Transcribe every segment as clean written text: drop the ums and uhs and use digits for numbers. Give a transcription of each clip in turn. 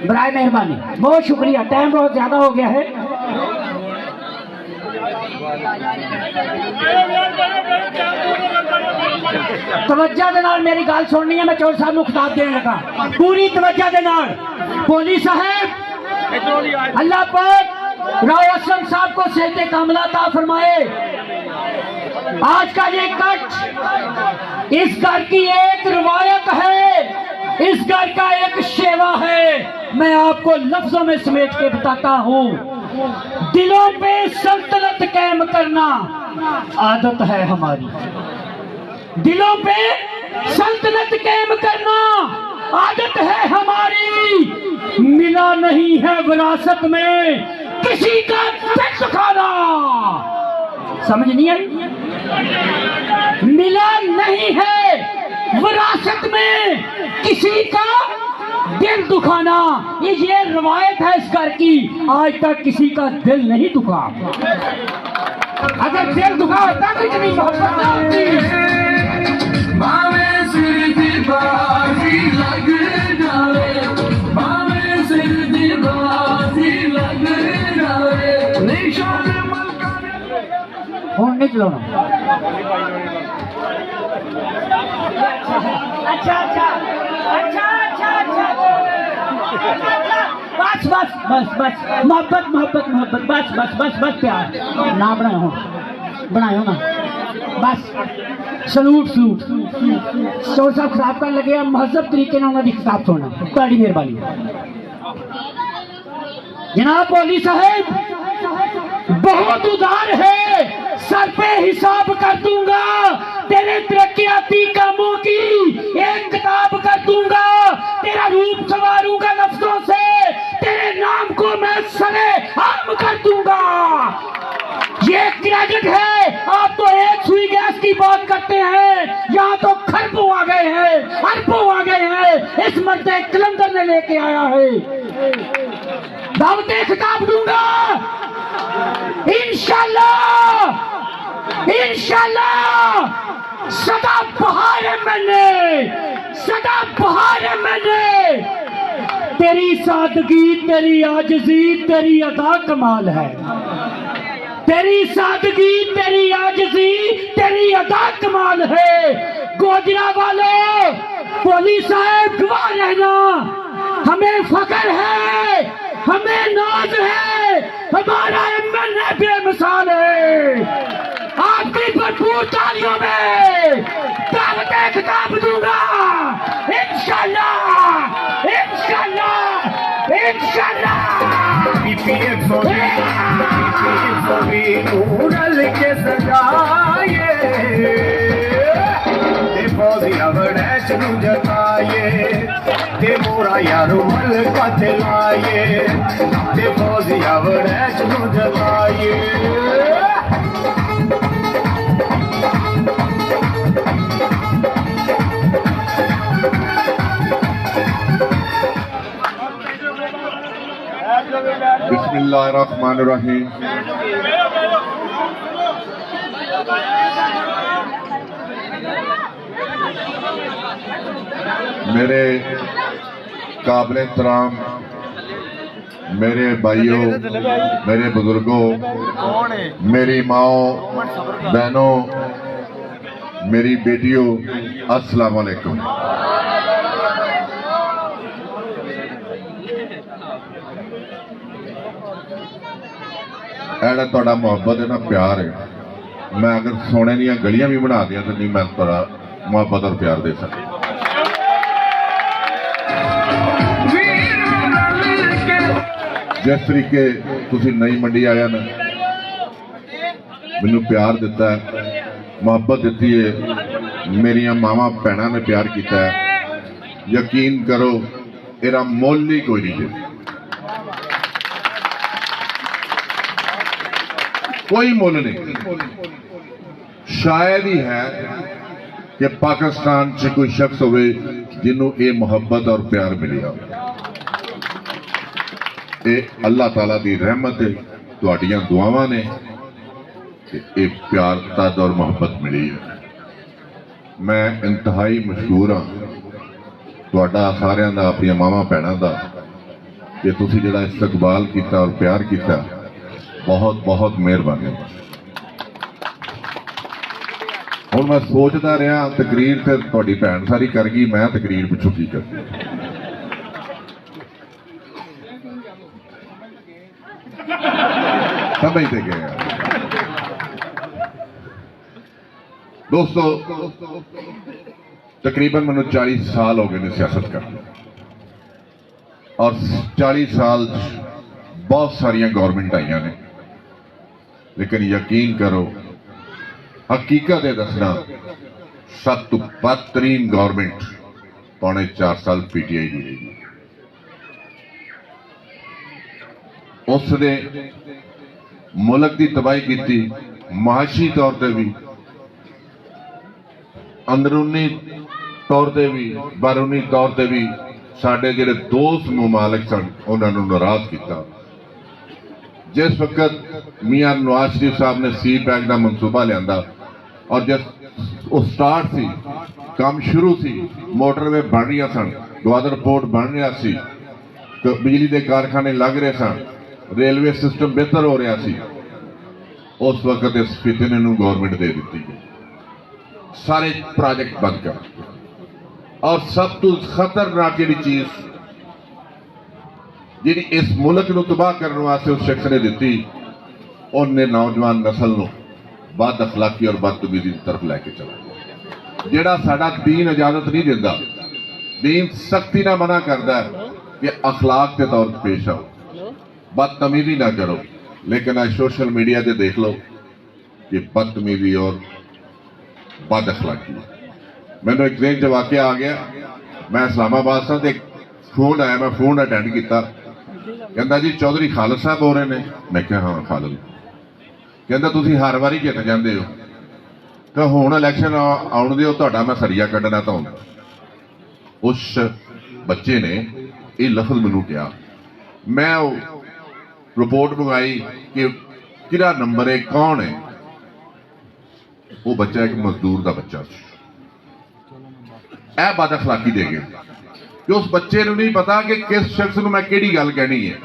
برائے مہربانی بہت شکریہ، ٹائم بہت زیادہ ہو گیا ہے۔ توجہ دے نال میری گل سننی ہے، میں چور صاحب کو خطاب دینے لگا، پوری توجہ دے نال۔ پولیس صاحب اللہ پاک راؤ اسلم صاحب کو صحت کاملہ عطا فرمائے۔ آج کا یہ کٹ اس گھر کی ایک روایت ہے، اس گھر کا ایک شیوا ہے، میں آپ کو لفظوں میں سمیٹ کے بتاتا ہوں۔ دلوں پہ سلطنت قائم کرنا عادت ہے ہماری، دلوں پہ سلطنت قائم کرنا عادت ہے ہماری، ملا نہیں ہے وراثت میں کسی کا دل دکھانا، سمجھ نہیں آئی؟ ملا نہیں ہے وراثت میں کسی کا دل دکھانا، یہ روایت ہے اس گھر کی، آج تک کسی کا دل نہیں دکھا۔ اگر دل دکھا ہوتا تو اتنی محبت نہ ہوتی۔ فون نہیں چلانا۔ اچھا اچھا اچھا اچھا اچھا بس بس بس بس محبت محبت محبت بس بس بس بس پیار نہ بنایا نا بس۔ سلوٹ سلوٹ چور صاحب خطاب کرنے لگے، مہذب طریقے نہ انہوں نے خطاب چھوڑنا، بڑی مہربانی۔ جناب پولیس صاحب بہت ادھار ہے، سر پہ حساب کر دوں گا، تیرے ترقیاتی کاموں کی ایک کتاب کر دوں گا، تیرا روپ سنواروں گا لفظوں سے، تیرے نام کو میں سرے عام کر دوں گا۔ یہ کریڈٹ ہے، آپ تو ایک سوئی گیس کی بات کرتے ہیں، یہاں تو کھربوں آ گئے ہیں، اربوں آ گئے ہیں، اس مرد کلندر نے لے کے آیا ہے۔ دعوت خطاب دوں گا انشاءاللہ انشاءاللہ، سدا بہار ہے میں نے، سدا بہار ہے میں نے، تیری سادگی تیری عاجزی تیری ادا کمال ہے، تیری سادگی تیری عاجزی تیری ادا کمال ہے۔ گوجرا والوں پولیس صاحب گواہ رہنا، ہمیں فخر ہے، ہمیں ناز ہے، ہمارا MLA بے مثال ہے۔ آپ کی بھرپور تالیوں میں دعوت خطاب دوں گا انشاءاللہ انشاءاللہ انشاءاللہ۔ اڑل کے سجائے فوزیا وڑیچ نو جتائے، تے مورا یارو مل کا چلائے، تے فوزیا وڑیچ نو جتائے۔ بسم اللہ الرحمن الرحیم۔ میرے قابل احترام میرے بھائیوں، میرے بزرگوں، میری ماؤں، بہنوں، میری بیٹیوں، السلام علیکم۔ ایڈا توڑا محبت ہے نا، پیار ہے، میں اگر سونے دیا گلیاں بھی بنا دیا تو نہیں میں توڑا محبت اور پیار دے سکتا۔ جس طریقے تسی نئی منڈی آیا نا، ਮੈਨੂੰ ਪਿਆਰ ਦਿੱਤਾ ਹੈ, ਮੁਹੱਬਤ ਦਿੱਤੀ ਹੈ, ਮੇਰੀਆਂ ਮਾਵਾਂ ਭੈਣਾਂ ਨੇ ਪਿਆਰ ਕੀਤਾ ਹੈ। ਯਕੀਨ ਕਰੋ ਇਹਦਾ ਮੁੱਲ ਹੀ ਕੋਈ ਨਹੀਂ ਹੈ, ਕੋਈ ਮੁੱਲ ਨਹੀਂ। ਸ਼ਾਇਦ ਹੀ ਹੈ ਕਿ ਪਾਕਿਸਤਾਨ 'ਚ ਕੋਈ ਸ਼ਖਸ ਹੋਵੇ ਜਿਹਨੂੰ ਇਹ ਮੁਹੱਬਤ ਔਰ ਪਿਆਰ ਮਿਲਿਆ। ਇਹ ਅੱਲਾਹ ਤਾਲਾ ਦੀ ਰਹਿਮਤ ਹੈ, ਤੁਹਾਡੀਆਂ ਦੁਆਵਾਂ ਨੇ ਕਿ ਇਹ ਪਿਆਰ ਤਦ ਔਰ ਮੁਹੱਬਤ ਮਿਲੀ ਹੈ। ਮੈਂ ਇੰਤਹਾਈ ਮਸ਼ਕੂਰ ਹਾਂ ਤੁਹਾਡਾ ਸਾਰਿਆਂ ਦਾ, ਆਪਣੀਆਂ ਮਾਵਾਂ ਭੈਣਾਂ ਦਾ, ਕਿ ਤੁਸੀਂ ਜਿਹੜਾ ਇਸਤਕਬਾਲ ਕੀਤਾ ਔਰ ਪਿਆਰ ਕੀਤਾ। ਬਹੁਤ ਬਹੁਤ ਮਿਹਰਬਾਨੀ। ਹੁਣ ਮੈਂ ਸੋਚਦਾ ਰਿਹਾ ਤਕਰੀਰ ਤੇ ਤੁਹਾਡੀ ਭੈਣ ਸਾਰੀ ਕਰ ਗਈ, ਮੈਂ ਤਕਰੀਰ ਪਿੱਛੋਂ ਕੀ ਕਰਦੀ। ਸਮਝਦੇ ਗਏ ਯਾਰ। ਦੋਸਤੋ, ਤਕਰੀਬਨ ਮੈਨੂੰ 40 ਸਾਲ ਹੋ ਗਏ ਨੇ ਸਿਆਸਤ ਕਰਦੇ, ਔਰ 40 ਸਾਲ ਬਹੁਤ ਸਾਰੀਆਂ ਗੌਰਮੈਂਟ ਆਈਆਂ ਨੇ, ਲੇਕਿਨ ਯਕੀਨ ਕਰੋ ਹਕੀਕਤ ਇਹ ਦੱਸਣਾ, ਸਭ ਤੋਂ ਬਦਤਰੀਨ ਗੌਰਮੈਂਟ ਪੌਣੇ 4 ਸਾਲ ਪੀਟੀਆਈ ਦੀ ਰਹੀ। ਉਸਨੇ ਮੁਲਕ ਦੀ ਤਬਾਹੀ ਕੀਤੀ, ਮਾਸ਼ੀ ਤੌਰ ਤੇ ਵੀ, ਅੰਦਰੂਨੀ ਤੌਰ ਤੇ ਵੀ, ਬਾਰੂਨੀ ਤੌਰ ਤੇ ਵੀ। ਸਾਡੇ ਜਿਹੜੇ ਦੋਸਤ ਮਮਾਲਿਕ ਸਨ ਉਹਨਾਂ ਨੂੰ ਨਾਰਾਜ਼ ਕੀਤਾ। ਜਿਸ ਵਕਤ ਮੀਆਂ ਨਵਾਜ਼ ਸ਼ਰੀਫ ਸਾਹਿਬ ਨੇ ਸੀ ਪੈਕ ਦਾ ਮਨਸੂਬਾ ਲਿਆਂਦਾ, ਔਰ ਜਦ ਉਹ ਸਟਾਰਟ ਸੀ, ਕੰਮ ਸ਼ੁਰੂ ਸੀ, ਮੋਟਰਵੇ ਬਣ ਰਹੀਆਂ ਸਨ, ਗਵਾਦਰ ਪੋਰਟ ਬਣ ਰਿਹਾ ਸੀ, ਬਿਜਲੀ ਦੇ ਕਾਰਖਾਨੇ ਲੱਗ ਰਹੇ ਸਨ, ਰੇਲਵੇ ਸਿਸਟਮ ਬਿਹਤਰ ਹੋ ਰਿਹਾ ਸੀ, ਉਸ ਵਕਤ ਇਸ ਫਿਤਨੇ ਨੂੰ ਗੌਰਮੈਂਟ ਦੇ ਦਿੱਤੀ ਗਈ। ਸਾਰੇ ਪ੍ਰੋਜੈਕਟ ਬੰਦ ਕਰ ਦਿੱਤੇ। ਔਰ ਸਭ ਤੋਂ ਖਤਰਨਾਕ ਜਿਹੜੀ ਚੀਜ਼ ਜਿਹੜੀ ਇਸ ਮੁਲਕ ਨੂੰ ਤਬਾਹ ਕਰਨ ਵਾਸਤੇ ਉਸ ਸ਼ਖਸ ਨੇ ਦਿੱਤੀ, ਉਹਨੇ ਨੌਜਵਾਨ ਨਸਲ ਨੂੰ ਬਦ ਅਖਲਾਕੀ ਔਰ ਬਦਤਮੀਜ਼ੀ ਦੀ ਤਰਫ ਲੈ ਕੇ ਚਲਾ ਗਿਆ। ਜਿਹੜਾ ਸਾਡਾ ਦੀਨ ਇਜਾਜ਼ਤ ਨਹੀਂ ਦਿੰਦਾ, ਦੀਨ ਸਖਤੀ ਨਾਲ ਮਨਾ ਕਰਦਾ ਹੈ ਕਿ ਅਖਲਾਕ ਦੇ ਤੌਰ ਤੇ ਪੇਸ਼ ਆਓ, ਬਦਤਮੀਜ਼ੀ ਨਾ ਕਰੋ, ਲੇਕਿਨ ਅੱਜ ਸੋਸ਼ਲ ਮੀਡੀਆ ਤੇ ਦੇਖ ਲਓ ਕਿ ਬਦਤਮੀਜ਼ੀ ਔਰ ਬਦ ਅਖਲਾਕੀ। ਮੈਨੂੰ ਇੱਕ ਦਿਨ 'ਚ ਵਾਕਿਆ ਆ ਗਿਆ, ਮੈਂ ਇਸਲਾਮਾਬਾਦ ਸਾਂ ਤੇ ਫੋਨ ਆਇਆ, ਮੈਂ ਫੋਨ ਅਟੈਂਡ ਕੀਤਾ। ਕਹਿੰਦਾ ਜੀ ਚੌਧਰੀ ਖਾਲਦ ਸਾਹਿਬ ਹੋ ਰਹੇ ਨੇ। ਮੈਂ ਕਿਹਾ ਹਾਂ ਖਾਲਦ। ਕਹਿੰਦਾ ਤੁਸੀਂ ਹਰ ਵਾਰੀ ਜਿੱਤ ਜਾਂਦੇ ਹੋ, ਤਾਂ ਹੁਣ ਇਲੈਕਸ਼ਨ ਆਉਣ ਦਿਓ, ਤੁਹਾਡਾ ਮੈਂ ਸਰੀਆ ਕੱਢਣਾ ਤਾਂ ਹੁੰਦਾ। ਉਸ ਬੱਚੇ ਨੇ ਇਹ ਲਫ਼ਜ਼ ਮੈਨੂੰ ਕਿਹਾ। ਮੈਂ ਉਹ ਰਿਪੋਰਟ ਮੰਗਾਈ ਕਿ ਕਿਹੜਾ ਨੰਬਰ ਹੈ, ਕੌਣ ਹੈ। ਉਹ ਬੱਚਾ ਇੱਕ ਮਜ਼ਦੂਰ ਦਾ ਬੱਚਾ ਸੀ। ਇਹ ਬਦ ਅਖਲਾਕੀ ਦੇ ਗਏ ਕਿ ਉਸ ਬੱਚੇ ਨੂੰ ਨਹੀਂ ਪਤਾ ਕਿ ਕਿਸ ਸ਼ਖਸ ਨੂੰ ਮੈਂ ਕਿਹੜੀ ਗੱਲ ਕਹਿਣੀ ਹੈ।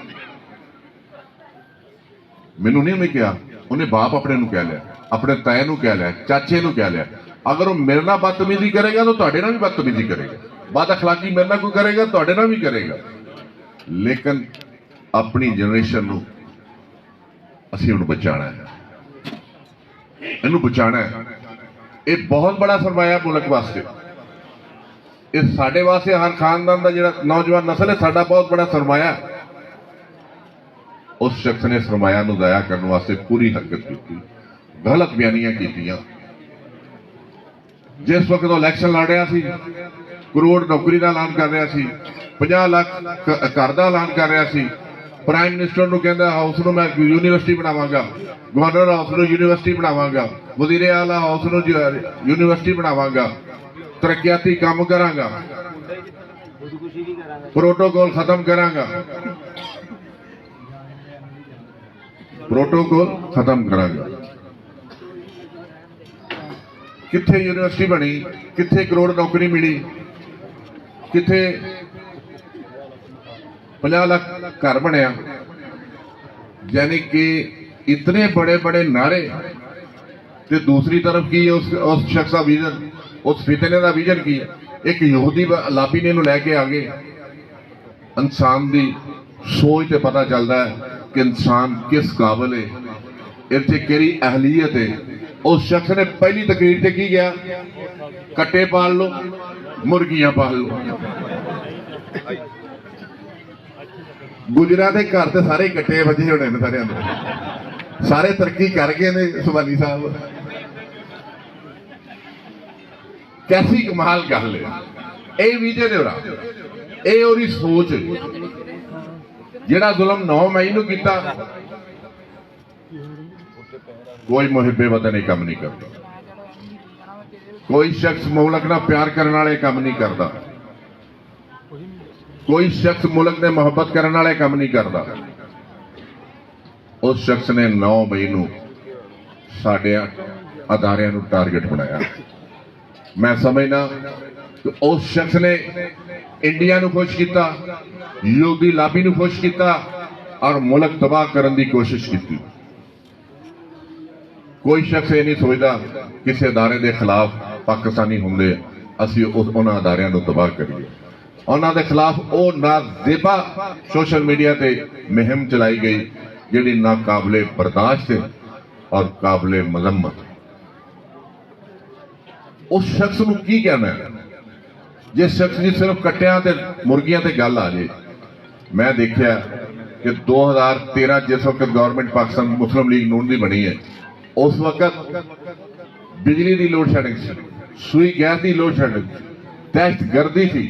ਮੈਨੂੰ ਨਹੀਂ ਉਹਨੇ ਕਿਹਾ, ਉਹਨੇ ਬਾਪ ਆਪਣੇ ਨੂੰ ਕਹਿ ਲਿਆ, ਆਪਣੇ ਤਾਏ ਨੂੰ ਕਹਿ ਲਿਆ, ਚਾਚੇ ਨੂੰ ਕਹਿ ਲਿਆ। ਅਗਰ ਉਹ ਮੇਰੇ ਨਾਲ ਬਦਤਮੀਜ਼ੀ ਕਰੇਗਾ ਤਾਂ ਤੁਹਾਡੇ ਨਾਲ ਵੀ ਬਦਤਮੀਜ਼ੀ ਕਰੇਗਾ। ਬਦ ਅਖਲਾਕੀ ਮੇਰੇ ਨਾਲ ਕੋਈ ਕਰੇਗਾ, ਤੁਹਾਡੇ ਨਾਲ ਵੀ ਕਰੇਗਾ। ਲੇਕਿਨ ਆਪਣੀ ਜਨਰੇਸ਼ਨ ਨੂੰ ਅਸੀਂ ਉਹਨੂੰ ਬਚਾਉਣਾ ਹੈ, ਇਹਨੂੰ ਬਚਾਉਣਾ ਹੈ। ਇਹ ਬਹੁਤ ਬੜਾ ਸਰਮਾਇਆ ਮੁਲਕ ਵਾਸਤੇ, ਇਹ ਸਾਡੇ ਵਾਸਤੇ, ਹਰ ਖਾਨਦਾਨ ਦਾ ਜਿਹੜਾ ਨੌਜਵਾਨ ਨਸਲ ਹੈ, ਸਾਡਾ ਬਹੁਤ ਬੜਾ ਸਰਮਾਇਆ। ਉਸ ਸ਼ਖਸ ਨੇ ਸਰਮਾਇਆ ਨੂੰ ਜ਼ਾਇਆ ਕਰਨ ਵਾਸਤੇ ਪੂਰੀ ਹਰਕਤ ਕੀਤੀ, ਗਲਤ ਬਿਆਨੀਆਂ ਕੀਤੀਆਂ। ਜਿਸ ਵਕਤ ਉਹ ਇਲੈਕਸ਼ਨ ਲੜ ਰਿਹਾ ਸੀ, ਕਰੋੜ ਨੌਕਰੀ ਦਾ ਐਲਾਨ ਕਰ ਰਿਹਾ ਸੀ, 50 ਲੱਖ ਘਰ ਦਾ ਐਲਾਨ ਕਰ ਰਿਹਾ ਸੀ। ਪ੍ਰਾਈਮ ਮਿਨਿਸਟਰ ਨੂੰ ਕਹਿੰਦਾ ਹਾਊਸ ਨੂੰ ਮੈਂ ਯੂਨੀਵਰਸਿਟੀ ਬਣਾਵਾਂਗਾ, ਗਵਰਨਰ ਹਾਊਸ ਨੂੰ ਯੂਨੀਵਰਸਿਟੀ ਬਣਾਵਾਂਗਾ, ਵਜ਼ੀਰ ਆਲਾ ਹਾਊਸ ਨੂੰ ਯੂਨੀਵਰਸਿਟੀ ਬਣਾਵਾਂਗਾ, ਤਰੱਕੀਆਤੀ ਕੰਮ ਕਰਾਂਗਾ, ਪ੍ਰੋਟੋਕੋਲ ਖਤਮ ਕਰਾਂਗਾ, ਪ੍ਰੋਟੋਕੋਲ ਖਤਮ ਕਰਾਂਗਾ। ਕਿੱਥੇ ਯੂਨੀਵਰਸਿਟੀ ਬਣੀ, ਕਿੱਥੇ ਕਰੋੜ ਨੌਕਰੀ ਮਿਲੀ, ਕਿੱਥੇ 50 ਲੱਖ ਘਰ ਬਣਿਆ। ਯਾਨੀ ਕਿ ਇਤਨੇ बड़े बड़े नारे। ਤੇ ਦੂਸਰੀ ਤਰਫ ਕੀ ਹੈ ਉਸ ਸ਼ਖਸ ਦਾ ਵਿਜ਼ਨ, ਉਸ ਫਿਤਨੇ ਦਾ ਵਿਜ਼ਨ ਕੀ ਹੈ। ਇੱਕ ਯਹੂਦੀ ਲਾਬੀ ਨੇ ਇਹਨੂੰ ਲੈ ਕੇ ਆ ਗਏ। ਇਨਸਾਨ ਦੀ ਸੋਚ ਤੇ ਪਤਾ ਚੱਲਦਾ ਹੈ ਕਿ ਇਨਸਾਨ ਕਿਸ ਕਾਬਲ ਹੈ, ਇੱਥੇ ਕਿਹੜੀ ਅਹਲੀਅਤ ਹੈ। ਉਸ ਸ਼ਖਸ ਨੇ ਪਹਿਲੀ ਤਕਰੀਰ ਤੇ ਕੀ ਕਿਹਾ, ਕੱਟੇ ਪਾਲ ਲੋ, ਮੁਰਗੀਆਂ ਪਾਲ ਲੋ। ਗੁਜਰਾਂ ਦੇ ਘਰ ਤੇ ਸਾਰੇ ਕੱਟੇ ਵੱਜੇ ਹੋਣੇ ਨੇ ਸਾਰਿਆਂ ਦੇ। ਸਾਰੇ ਤਰੱਕੀ ਕਰ ਗਏ ਨੇ ਸੁਭਾਨੀ ਸਾਹਿਬ। कैसी कमाल गल है, ਇਹ ਵਿਜੇ ਦੇਵਰਾ, ਇਹ ਉਹਦੀ ਸੋਚ ਜਿਹੜਾ ਜ਼ੁਲਮ 9 ਮਈ ਨੂੰ ਕੀਤਾ। ਕੋਈ ਮੁਹਿੱਬੇ ਵਤਨ ਇਹ ਕੰਮ ਨਹੀਂ ਕਰਦਾ, ਕੋਈ ਸ਼ਖਸ ਮੁਲਕ ਨਾਲ ਪਿਆਰ ਕਰਨ ਵਾਲੇ ਕੰਮ ਨਹੀਂ ਕਰਦਾ, ਕੋਈ ਸ਼ਖਸ ਮੁਲਕ ਦੇ ਮੁਹੱਬਤ ਕਰਨ ਵਾਲੇ ਕੰਮ ਨਹੀਂ ਕਰਦਾ। ਉਸ ਸ਼ਖਸ ਨੇ 9 ਮਈ ਨੂੰ ਸਾਡੇ ਅਦਾਰਿਆਂ ਨੂੰ ਟਾਰਗੇਟ ਬਣਾਇਆ। ਮੈਂ ਸਮਝਦਾ ਕਿ ਉਸ ਸ਼ਖਸ ਨੇ ਇੰਡੀਆ ਨੂੰ ਖੁਸ਼ ਕੀਤਾ, ਯਹੂਦੀ ਲਾਬੀ ਨੂੰ ਖੁਸ਼ ਕੀਤਾ ਔਰ ਮੁਲਕ ਤਬਾਹ ਕਰਨ ਦੀ ਕੋਸ਼ਿਸ਼ ਕੀਤੀ। ਕੋਈ ਸ਼ਖਸ ਇਹ ਨਹੀਂ ਸੋਚਦਾ ਕਿਸੇ ਅਦਾਰੇ ਦੇ ਖਿਲਾਫ ਪਾਕਿਸਤਾਨੀ ਹੁੰਦੇ ਅਸੀਂ ਉਹਨਾਂ ਅਦਾਰਿਆਂ ਨੂੰ ਤਬਾਹ ਕਰੀਏ। ਉਹਨਾਂ ਦੇ ਖਿਲਾਫ ਉਹ ਨਾਜ਼ੇਬਾ ਸੋਸ਼ਲ ਮੀਡੀਆ ਤੇ ਮੁਹਿੰਮ ਚਲਾਈ ਗਈ ਜਿਹੜੀ ਨਾਕਾਬਲੇ ਬਰਦਾਸ਼ਤ ਔਰ ਕਾਬਲੇ ਮਜ਼ਮਤ। ਉਸ ਸ਼ਖਸ ਨੂੰ ਕੀ ਕਹਿਣਾ ਹੈ ਜਿਸ ਸ਼ਖਸ ਦੀ ਸਿਰਫ ਕੱਟਿਆਂ ਤੇ ਮੁਰਗੀਆਂ ਤੇ ਗੱਲ ਆ ਜੇ। ਮੈਂ ਦੇਖਿਆ ਕਿ 2013 ਜਿਸ ਵਕਤ ਗਵਰਨਮੈਂਟ ਪਾਕਿਸਤਾਨ ਮੁਸਲਿਮ ਲੀਗ ਨੂਨ ਦੀ ਬਣੀ ਹੈ, ਉਸ ਵਕਤ ਬਿਜਲੀ ਦੀ ਲੋਡ ਸ਼ੈਡਿੰਗ ਸੀ, ਸੂਈ ਗੈਸ ਦੀ ਲੋਡ ਸ਼ੈਡਿੰਗ, ਦਹਿਸ਼ਤਗਰਦੀ ਸੀ,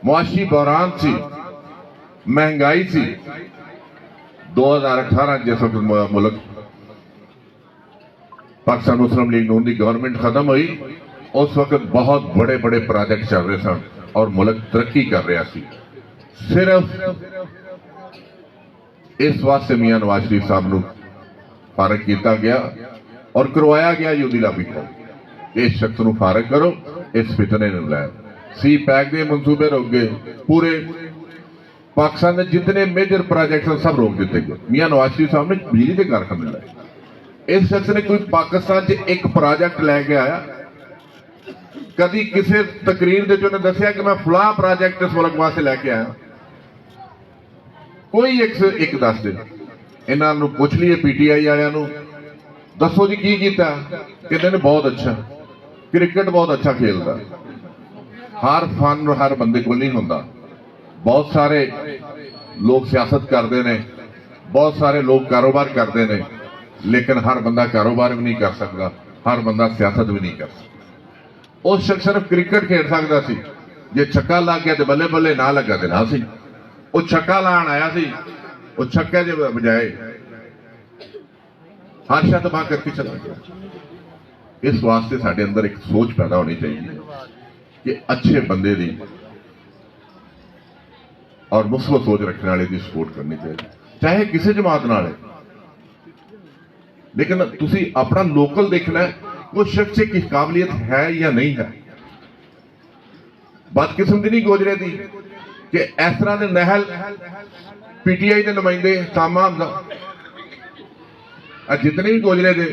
ਮੁਆਸ਼ੀ ਬਹਰਾਨ ਸੀ, ਮਹਿੰਗਾਈ ਸੀ। 2018 ਜਿਸ ਵਕਤ ਮੁਲਕ पाकिस्तान मुस्लिम लीग नून की गवर्नमेंट खत्म हुई, उस वक्त बहुत बड़े बड़े प्रोजेक्ट चल रहे सन और मुल्क तरक्की कर रहा सी। सिर्फ इस वास्ते मियां नवाज शरीफ साहब को फारग किया गया और करवाया गया यूदी लाबी को, इस शख्स को फारग करो, इस फितने ने लाया। सी पैक के मनसूबे रोक गए, पूरे पाकिस्तान के जितने मेजर प्रोजेक्ट सब रोक दिए गए। मियां नवाज शरीफ साहब ने बिजली के कारखाने लाए। इस शख्स ने कोई पाकिस्तान च एक प्रोजेक्ट लैके आया, कभी किसी तकरीर दे चों दसिया कि मैं फलां प्रोजेक्ट इस मुल्क वास्ते लैके आया। कोई एक दस दे। इन्हों पुछ लीए पीटीआई वालियां नूं, दसो जी की कीता? कहते ने बहुत अच्छा, क्रिकेट बहुत अच्छा खेलता। हर फन हर बंदे को नहीं होंदा। बहुत सारे लोग सियासत करते हैं, बहुत सारे लोग कारोबार करते हैं, लेकिन हर बंदा कारोबार भी नहीं कर सकता, हर बंदा सियासत भी नहीं कर सकता। उस शख्स सिर्फ क्रिकेट खेल सकता सी, जे छक्का लग गया तो बल्ले बल्ले, ना लगा तो ना सी। वो छक्का लाण आया सी, वो छक्के के बजाय हर शा तबाह करके चला गया। इस वास्ते साडे अंदर एक सोच पैदा होनी चाहिए कि अच्छे बंदे दी और मुस्बत सोच रखने वाले की सपोर्ट करनी चाहिए, चाहे किसी जमात नाल है। लेकिन तुसी अपना लोकल देखना है, वो शख्स की काबिलियत है या नहीं है। बदकिस्मती नहीं गोजरे दी कि इस तरह के नहल पीटीआई के नुमाइंदे सामा जितने भी गोजरे दे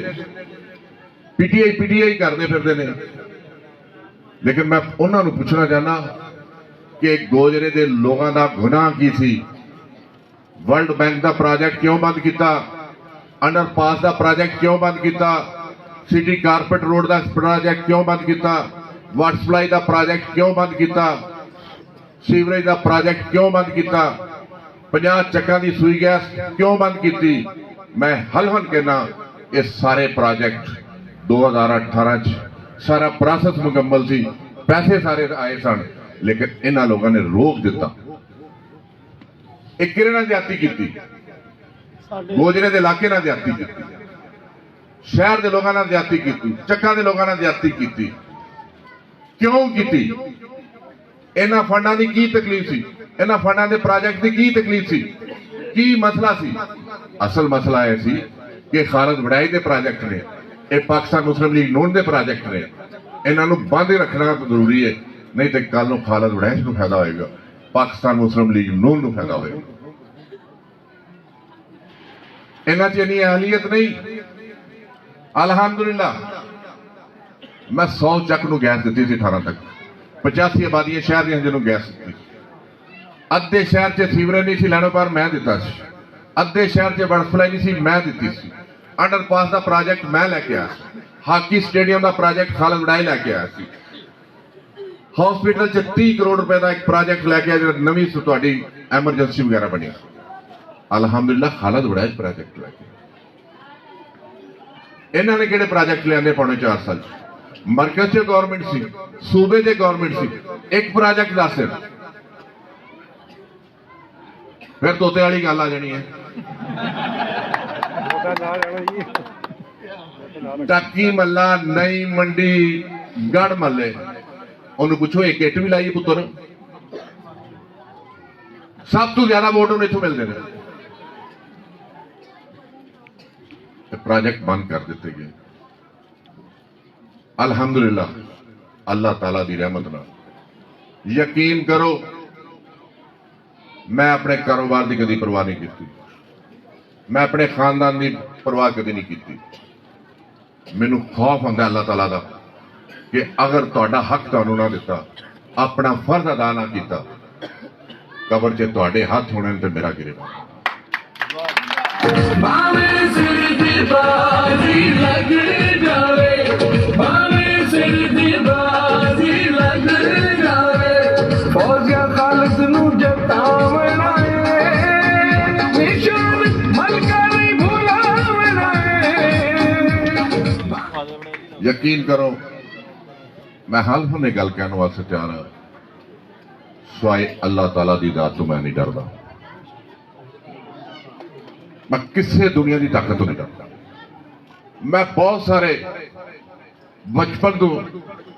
पीटीआई करते फिरते हैं। लेकिन मैं उन्होंने पूछना चाहना कि गोजरे के लोगों का गुनाह की सी? वर्ल्ड बैंक का प्रोजेक्ट क्यों बंद किया? अंडरपास का प्रोजेक्ट क्यों बंद किया? सिटी कारपेट रोड का प्रोजेक्ट क्यों बंद किया? वाटर सप्लाई का प्रोजेक्ट क्यों बंद किया? सीवरेज का प्रोजेक्ट क्यों बंद किया? 50 चक्का की सूई गैस क्यों बंद की? मैं हलहन कहना ये सारे प्रोजेक्ट 2018 सारा प्रोसेस मुकम्मल सी, पैसे सारे आए सन, लेकिन इन्होंने लोगों ने रोक दिता। एक किरण ज्यादती की, गोजरे के इलाके ने ज्यादती की, शहर के लोगों ने ज्यादती की, चक्का के लोगों ने ज्यादती की। क्यों की? इन्हां फंडां दी की तकलीफ सी? इन्हां फंडां दे प्रोजेक्ट दी की तकलीफ सी? की मसला सी? असल मसला यह सी कि खालद वड़ाई के प्रोजेक्ट ने, ये पाकिस्तान मुस्लिम लीग नून के प्रोजेक्ट ने, इन्हों बंद रखना तो जरूरी है, नहीं तो कल को खालद वड़ाई को फायदा होगा, पाकिस्तान मुस्लिम लीग नून को फायदा होगा। इन्हां च इन्नी अहलियत नहीं। अलहमदुलिल्लाह मैं 100 चक नूं गैस दी थी 18 तक, 85 आबादियां शहर दी जिन्होंने गैस दी। अद्धे शहर च सीवरेज नहीं सी लैणों पर मैं दिता सी, अद्धे शहर च वाटर सप्लाई नहीं सी मैं दी सी, अंडरपास का प्रोजेक्ट मैं लैके आया, हाकी स्टेडियम का प्रोजेक्ट खालद वड़ाई लैके आया सी, हॉस्पिटल च 30 करोड़ रुपए का एक प्रोजेक्ट लैके आया जो नवी तुहाडी एमरजेंसी वगैरह बनी। अलहमदुलिल्लाह खालद वड़ाई प्रोजेक्ट लैके ਇਹਨਾਂ ਨੇ ਕਿਹੜੇ ਪ੍ਰੋਜੈਕਟ ਲਿਆਂਦੇ ਪੌਣੇ 4 ਸਾਲ ਮਰਕਜ਼ 'ਚ ਗਵਰਨਮੈਂਟ ਸੀ, ਸੂਬੇ 'ਚ ਗਵਰਨਮੈਂਟ ਸੀ, ਇੱਕ ਪ੍ਰੋਜੈਕਟ ਦੱਸ ਦੇਣ, ਫਿਰ ਤੋਤੇ ਵਾਲੀ ਗੱਲ ਆ ਜਾਣੀ ਹੈ। ਟਾਕੀ ਮੱਲਾ, ਨਈ ਮੰਡੀ, ਗੜ ਮੱਲੇ, ਉਹਨੂੰ ਪੁੱਛੋ ਇੱਕ ਇੱਟ ਵੀ ਲਾਈ ਪੁੱਤਰ, ਸਭ ਤੋਂ ਜ਼ਿਆਦਾ ਵੋਟ ਉਹਨੂੰ ਇੱਥੋਂ ਮਿਲਦੇ ਨੇ। प्रोजेक्ट बंद कर दिते गए। अल्हम्दुलिल्लाह अल्लाह ताला दी रहमत नाल यकीन करो मैं अपने कारोबार की कभी परवाह नहीं की, मैं अपने खानदान की परवाह कभी नहीं की। मैनू खौफ आंदा अल्लाह ताला दा कि अगर तुहाडा हक तुहानू ना दिता, अपना फर्ज अदा ना किया, कबर च तुहाडे हाथ होने ते मेरा गिरेबान। यकीन करो मैं हल्फ ने गल कहने वास्ते तैयार हाँ, स्वाए अल्लाह ताला दी दात तो मैं नहीं डरदा, मैं किसी दुनिया की ताकत तो नहीं डरता। मैं बहुत सारे बचपन तो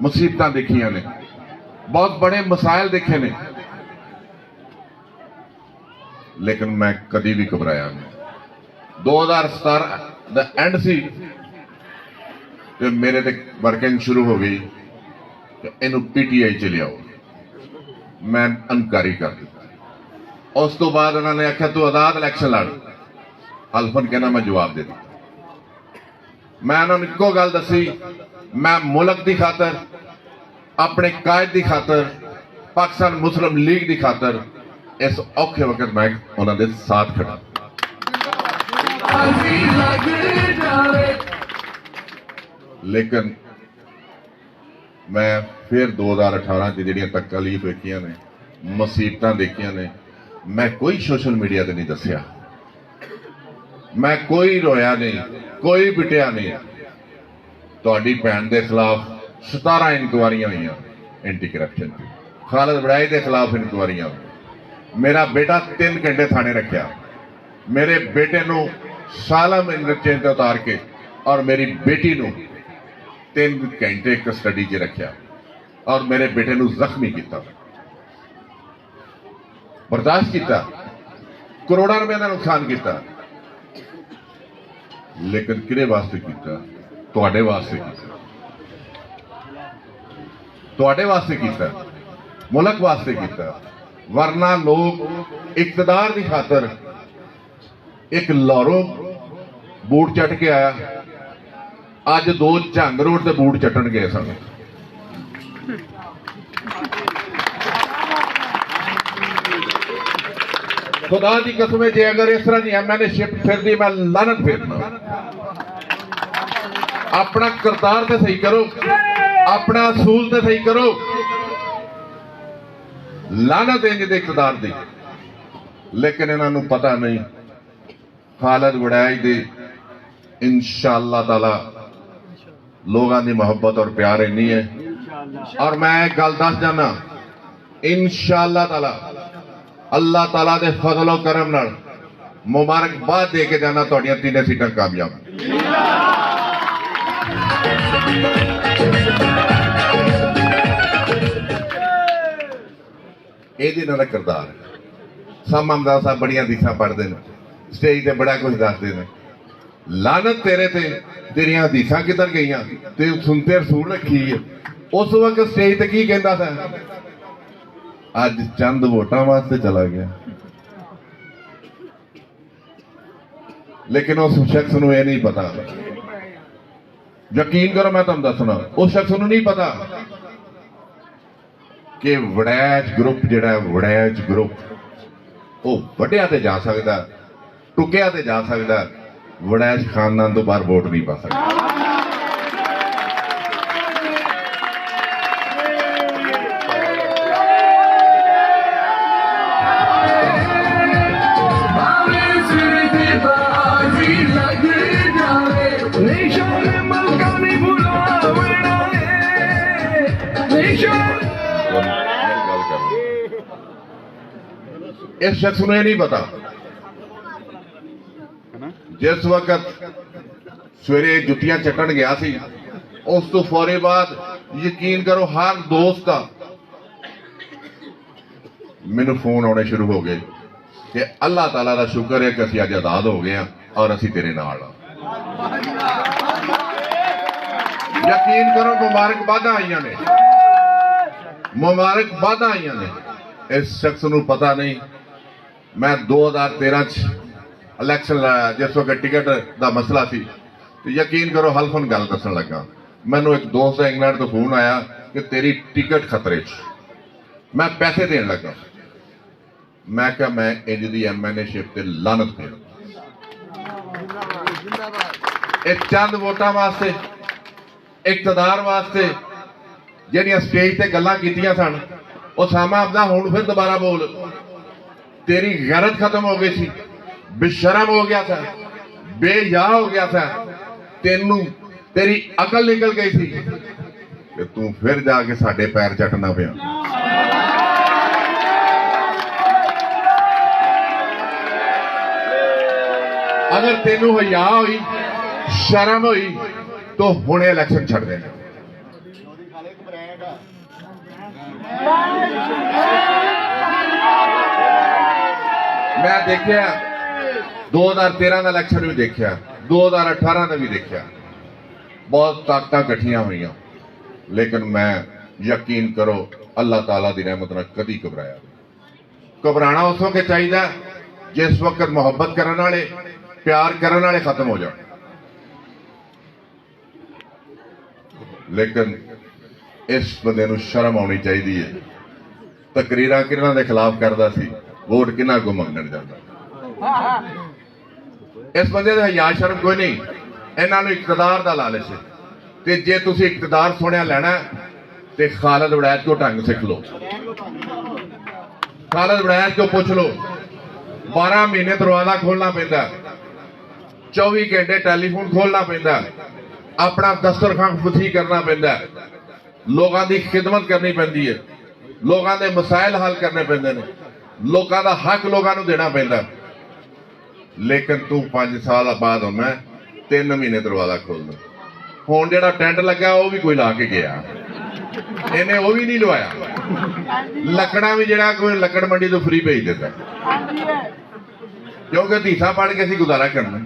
मुसीबत देखिया ने, बहुत बड़े मसाइल देखे ने, लेकिन मैं कभी भी घबराया नहीं। 2017 द एंड सी ते मेरे ते वर्किंग शुरू हो गई कि इनू पीटीआई च लियाओ, मैं अनकारी कर दिता। उस तो बाद उन्होंने आख्या तू आजाद इलैक्शन लड़, हल्फन कहना मैं जवाब दे दी। मैं उन्होंने इको गल दसी, मैं मुल्क की खातर, अपने कायद की खातर, पाकिस्तान मुस्लिम लीग की खातर इस औखे वक्त मैं उन्होंने साथ खड़ा। लेकिन मैं फिर 2018 की जिहड़ियां तकलीफ देखियां ने, मुसीबतां देखियां ने, मैं कोई सोशल मीडिया ते नहीं दसिया, मैं कोई रोया नहीं, कोई पिटिया नहीं। तुहाडी भैन के खिलाफ 17 इंक्वायरियां हुई एंटी करप्शन, खालिद वड़ाई के खिलाफ इंक्वायरियां, मेरा बेटा 3 घंटे थाने रखा, मेरे बेटे नूं सालम इंटरचेंज ते उतार के और मेरी बेटी नूं 3 घंटे कस्टडी च रखा और मेरे बेटे नूं जख्मी किया, बर्दाश्त किया, करोड़ों रुपए का नुकसान किया, लेकिन किरे वास्ते किया? तुहाडे वास्ते किया, तुहाडे वास्ते किया, मुल्क वास्ते किया। वरना लोग इकतदार की खातर एक लाहौरों बूट चट के आया, अज 2 झंग रोड से बूट चटन गए सन। खुदा की कसम है, जे अगर इस तरह की एमएनए शिप फिरती मैं लानत फेरना। अपना करतार तो सही करो, अपना असूल तो सही करो, लानत इंज दे इकतदार दी। लेकिन इन्हों पता नहीं खालिद वड़ाई दी इंशाअल्लाह ताला लोगों की मोहब्बत और प्यार इन्नी है। और मैं एक गल दस जाना, इंशाअल्लाह ताला अल्लाह ताला दे फजल और करम नाल मुबारकबाद दे के जाना, तुहाडियां 3 सीटां कामयाब। ये इन्हों का किरदार है। सामा अमदाद साहब बड़िया हदीसां पढ़ते हैं, स्टेज से बड़ा कुछ दसते हैं। लानत तेरे ते, तेरिया हदीसां किधर गई? ते सुनते रसूल रखी है। उस वक्त स्टेज ते की कहता था? अज चंद वोटां वास्ते चला गया। लेकिन उस शख्स नूं यह नहीं पता, यकीन करो मैं तुहानूं दसना, उस शख्स नूं नहीं पता कि वड़ैच ग्रुप जिहड़ा वड़ैच ग्रुप वो वड्डिया ते जा सकदा, टुकिया ते जा सकदा, वड़ैच खानदान तो बाहर वोट नहीं पा सकता। Nation ਗੱਲ ਕਰ ਇਸ ਸ਼ਖਸ ਨੂੰ ਇਹ ਨਹੀਂ ਪਤਾ ਜਿਸ ਵਕਤ ਸਵੇਰੇ ਜੁੱਤੀਆਂ ਚੱਟਣ ਗਿਆ ਸੀ ਉਸ ਤੋਂ ਫੌਰੀ ਬਾਅਦ ਯਕੀਨ ਕਰੋ ਹਰ ਦੋਸਤ ਦਾ ਮੈਨੂੰ ਫੋਨ ਆਉਣੇ ਸ਼ੁਰੂ ਹੋ ਗਏ ਕਿ ਅੱਲਾਹ ਤਾਲਾ ਦਾ ਸ਼ੁਕਰ ਹੈ ਕਿ ਅਸੀਂ ਅੱਜ ਆਜ਼ਾਦ ਹੋ ਗਏ ਹਾਂ ਔਰ ਅਸੀਂ ਤੇਰੇ ਨਾਲ ਹਾਂ। ਯਕੀਨ ਕਰੋ ਮੁਬਾਰਕਬਾਦਾਂ ਆਈਆਂ ਨੇ, ਮੁਬਾਰਕਬਾਦਾਂ ਆਈਆਂ ਨੇ। ਇਸ ਸ਼ਖਸ ਨੂੰ ਪਤਾ ਨਹੀਂ ਮੈਂ 2013 ਚ ਇਲੈਕਸ਼ਨ ਲੜਾਇਆ ਜਿਸ ਵਕਤ ਟਿਕਟ ਦਾ ਮਸਲਾ ਸੀ ਤੇ ਯਕੀਨ ਕਰੋ ਹਲਫਨ ਗੱਲ ਦੱਸਣ ਲੱਗਾ ਮੈਨੂੰ ਇੱਕ ਦੋਸਤ ਦਾ ਇੰਗਲੈਂਡ ਤੋਂ ਫੋਨ ਆਇਆ ਕਿ ਤੇਰੀ ਟਿਕਟ ਖਤਰੇ 'ਚ। ਮੈਂ ਪੈਸੇ ਦੇਣ ਲੱਗਾ। ਮੈਂ ਕਿਹਾ ਮੈਂ ਇੰਜ ਦੀ ਐਮਐਨਏਸ਼ਿਪ ਤੇ ਲਾਨਤ ਫੇਰ ਇਹ ਚੰਦ ਵੋਟਾਂ ਵਾਸਤੇ ਇਕਤਦਾਰ ਵਾਸਤੇ ਜਿਹੜੀਆਂ ਸਟੇਜ ਤੇ ਗੱਲਾਂ ਕੀਤੀਆਂ ਸਨ ਉਸਾਮਾ ਅਬਦਾ ਹੁਣ ਫਿਰ ਦੁਬਾਰਾ ਬੋਲ। ਤੇਰੀ ਗੈਰਤ ਖਤਮ ਹੋ ਗਈ ਸੀ, ਬੇਸ਼ਰਮ ਹੋ ਗਿਆ था, ਬੇਯਾ ਹੋ ਗਿਆ था, ਤੈਨੂੰ ਤੇਰੀ ਅਕਲ ਨਿਕਲ ਗਈ ਸੀ ਕਿ ਤੂੰ ਫਿਰ ਜਾ ਕੇ ਸਾਡੇ ਪੈਰ ਚੱਟਣਾ ਪਿਆ। ਅਗਰ ਤੈਨੂੰ ਹਿਆ ਹੋਈ ਸ਼ਰਮ ਹੋਈ ਤਾਂ ਹੁਣੇ ਇਲੈਕਸ਼ਨ ਛੱਡ ਦੇ। ਮੈਂ ਦੇਖਿਆ 2013 ਦਾ ਇਲੈਕਸ਼ਨ ਵੀ ਦੇਖਿਆ, 2018 ਦਾ ਵੀ ਦੇਖਿਆ, ਬਹੁਤ ਤਾਕਤਾਂ ਇਕੱਠੀਆਂ ਹੋਈਆਂ ਲੇਕਿਨ ਮੈਂ ਯਕੀਨ ਕਰੋ ਅੱਲਾਹ ਤਾਲਾ ਦੀ ਰਹਿਮਤ ਨਾਲ ਕਦੀ ਘਬਰਾਇਆ। ਘਬਰਾਣਾ ਉਸ ਵਕਤ ਚਾਹੀਦਾ ਜਿਸ ਵਕਤ ਮੁਹੱਬਤ ਕਰਨ ਵਾਲੇ ਪਿਆਰ ਕਰਨ ਵਾਲੇ ਖਤਮ ਹੋ ਜਾਣ। ਲੇਕਿਨ ਇਸ ਬੰਦੇ ਨੂੰ ਸ਼ਰਮ ਆਉਣੀ ਚਾਹੀਦੀ ਹੈ। ਤਕਰੀਰਾਂ ਕਿਹਨਾਂ ਦੇ ਖਿਲਾਫ ਕਰਦਾ ਸੀ, ਵੋਟ ਕਿਹਨਾਂ ਕੋ ਮੰਗਣ ਜਾਂਦਾ। ਇਸ ਬੰਦੇ ਦਾ ਹਿਆ ਸ਼ਰਮ ਕੋਈ ਨਹੀਂ। ਇਹਨਾਂ ਨੂੰ ਇਕਤਦਾਰ ਦਾ ਲਾਲਚ ਹੈ ਤੇ ਜੇ ਤੁਸੀਂ ਇਕਤਦਾਰ ਸੋਹਣਿਆ ਲੈਣਾ ਤੇ ਖਾਲਦ ਵੜੈਚ ਕੋ ਢੰਗ ਸਿੱਖ ਲਓ। ਖਾਲਦ ਵੜੈਚ ਕੋ ਪੁੱਛ ਲਓ। 12 ਮਹੀਨੇ ਦਰਵਾਜ਼ਾ ਖੋਲਣਾ ਪੈਂਦਾ, 24 ਘੰਟੇ ਟੈਲੀਫੋਨ ਖੋਲਣਾ ਪੈਂਦਾ, ਆਪਣਾ ਦਸਤਰਖਾਨ ਫੁੱਥੀ ਕਰਨਾ ਪੈਂਦਾ, ਲੋਕਾਂ ਦੀ ਖਿਦਮਤ ਕਰਨੀ ਪੈਂਦੀ ਹੈ, ਲੋਕਾਂ ਦੇ ਮਸਾਇਲ ਹੱਲ ਕਰਨੇ ਪੈਂਦੇ ਨੇ, ਲੋਕਾਂ ਦਾ ਹੱਕ ਲੋਕਾਂ ਨੂੰ ਦੇਣਾ ਪੈਂਦਾ। ਲੇਕਿਨ ਤੂੰ 5 ਸਾਲ ਬਾਅਦ ਹੋਣਾ 3 ਮਹੀਨੇ ਦਰਵਾਜ਼ਾ ਖੋਲਦਾ। ਹੁਣ ਜਿਹੜਾ ਟੈਂਟ ਲੱਗਾ ਉਹ ਵੀ ਕੋਈ ਲਾ ਕੇ ਗਿਆ, ਇਹਨੇ ਉਹ ਵੀ ਨਹੀਂ ਲਵਾਇਆ। ਲੱਕੜਾਂ ਵੀ ਜਿਹੜਾ ਕੋਈ ਲੱਕੜ ਮੰਡੀ ਤੋਂ ਫ੍ਰੀ ਭੇਜ ਦਿੰਦਾ ਕਿਉਂਕਿ ਹਦੀਸਾਂ ਪੜ੍ਹ ਕੇ ਅਸੀਂ ਗੁਜ਼ਾਰਾ ਕਰਨਾ।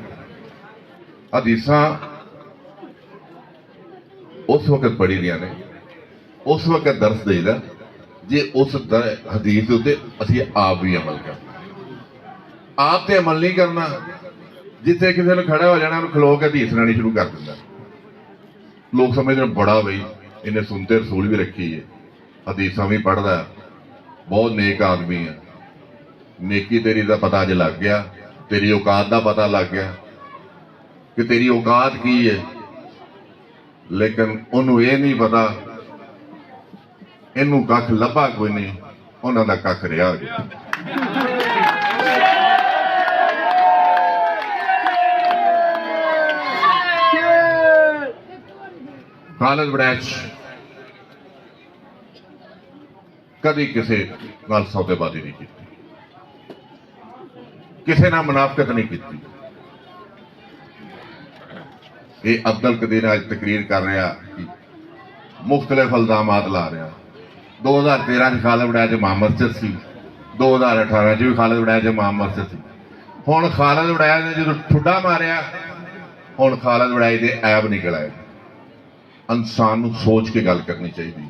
ਹਦੀਸਾਂ ਉਸ ਵਕਤ ਪੜ੍ਹੀ ਦੀਆਂ ਨੇ, ਉਸ ਵਕਤ ਦਰਸ ਦੇਈਦਾ ਜੇ ਉਸ ਹਦੀਸ ਦੇ ਉੱਤੇ ਅਸੀਂ ਆਪ ਵੀ ਅਮਲ ਕਰਨਾ। ਆਪ ਤੇ ਅਮਲ ਨਹੀਂ ਕਰਨਾ, ਜਿੱਥੇ ਕਿਸੇ ਨੂੰ ਖੜਾ ਹੋ ਜਾਣਾ ਉਹਨੂੰ ਖਲੋ ਕੇ ਹਦੀਸ ਸੁਣਾਣੀ ਸ਼ੁਰੂ ਕਰ ਦਿੰਦਾ। ਲੋਕ ਸਮਝਦੇ ਨੇ ਬੜਾ ਬਈ ਇਹਨੇ ਸੁਣਤੇ ਰਸੂਲ ਵੀ ਰੱਖੀ ਹੈ, ਹਦੀਸਾਂ ਵੀ ਪੜ੍ਹਦਾ, ਬਹੁਤ ਨੇਕ ਆਦਮੀ ਹੈ। ਨੇਕੀ ਤੇਰੀ ਦਾ ਪਤਾ ਅੱਜ ਲੱਗ ਗਿਆ, ਤੇਰੀ ਔਕਾਤ ਦਾ ਪਤਾ ਲੱਗ ਗਿਆ ਕਿ ਤੇਰੀ ਔਕਾਤ ਕੀ ਹੈ। ਲੇਕਿਨ ਉਹਨੂੰ ਇਹ ਨਹੀਂ ਪਤਾ ਇਹਨੂੰ ਕੱਖ ਲੱਭਾ ਕੋਈ ਨਹੀਂ, ਉਹਨਾਂ ਦਾ ਕੱਖ ਰਿਹਾ ਗਿਆ। ਖਾਲਦ ਵੜੈਚ ਕਦੀ ਕਿਸੇ ਨਾਲ ਸੌਦੇਬਾਜ਼ੀ ਨਹੀਂ ਕੀਤੀ, ਕਿਸੇ ਨਾਲ ਮੁਨਾਫਕਤ ਨਹੀਂ ਕੀਤੀ। ਇਹ ਅਬਦੁਲ ਕਦੀਰ ਅੱਜ ਤਕਰੀਰ ਕਰ ਰਿਹਾ ਕਿ ਮੁਖਤਲਿਫ ਇਲਜ਼ਾਮਾਤ ਲਾ ਰਿਹਾ। 2013 ਚ ਖਾਲਦ ਵੜੈਚ ਇਮਾਮ ਮਸਜਿਦ ਸੀ, 2018 ਚ ਵੀ ਖਾਲਦ ਵੜੈਚ ਇਮਾਮ ਮਸਜਿਦ ਸੀ। ਹੁਣ ਖਾਲਦ ਵੜੈਚ ਨੇ ਜਦੋਂ ਠੁੱਡਾ ਮਾਰਿਆ, ਹੁਣ ਖਾਲਦ ਵੜੈਚ ਦੇ ਐਬ ਨਿਕਲ ਆਏ। ਇਨਸਾਨ ਨੂੰ ਸੋਚ ਕੇ ਗੱਲ ਕਰਨੀ ਚਾਹੀਦੀ,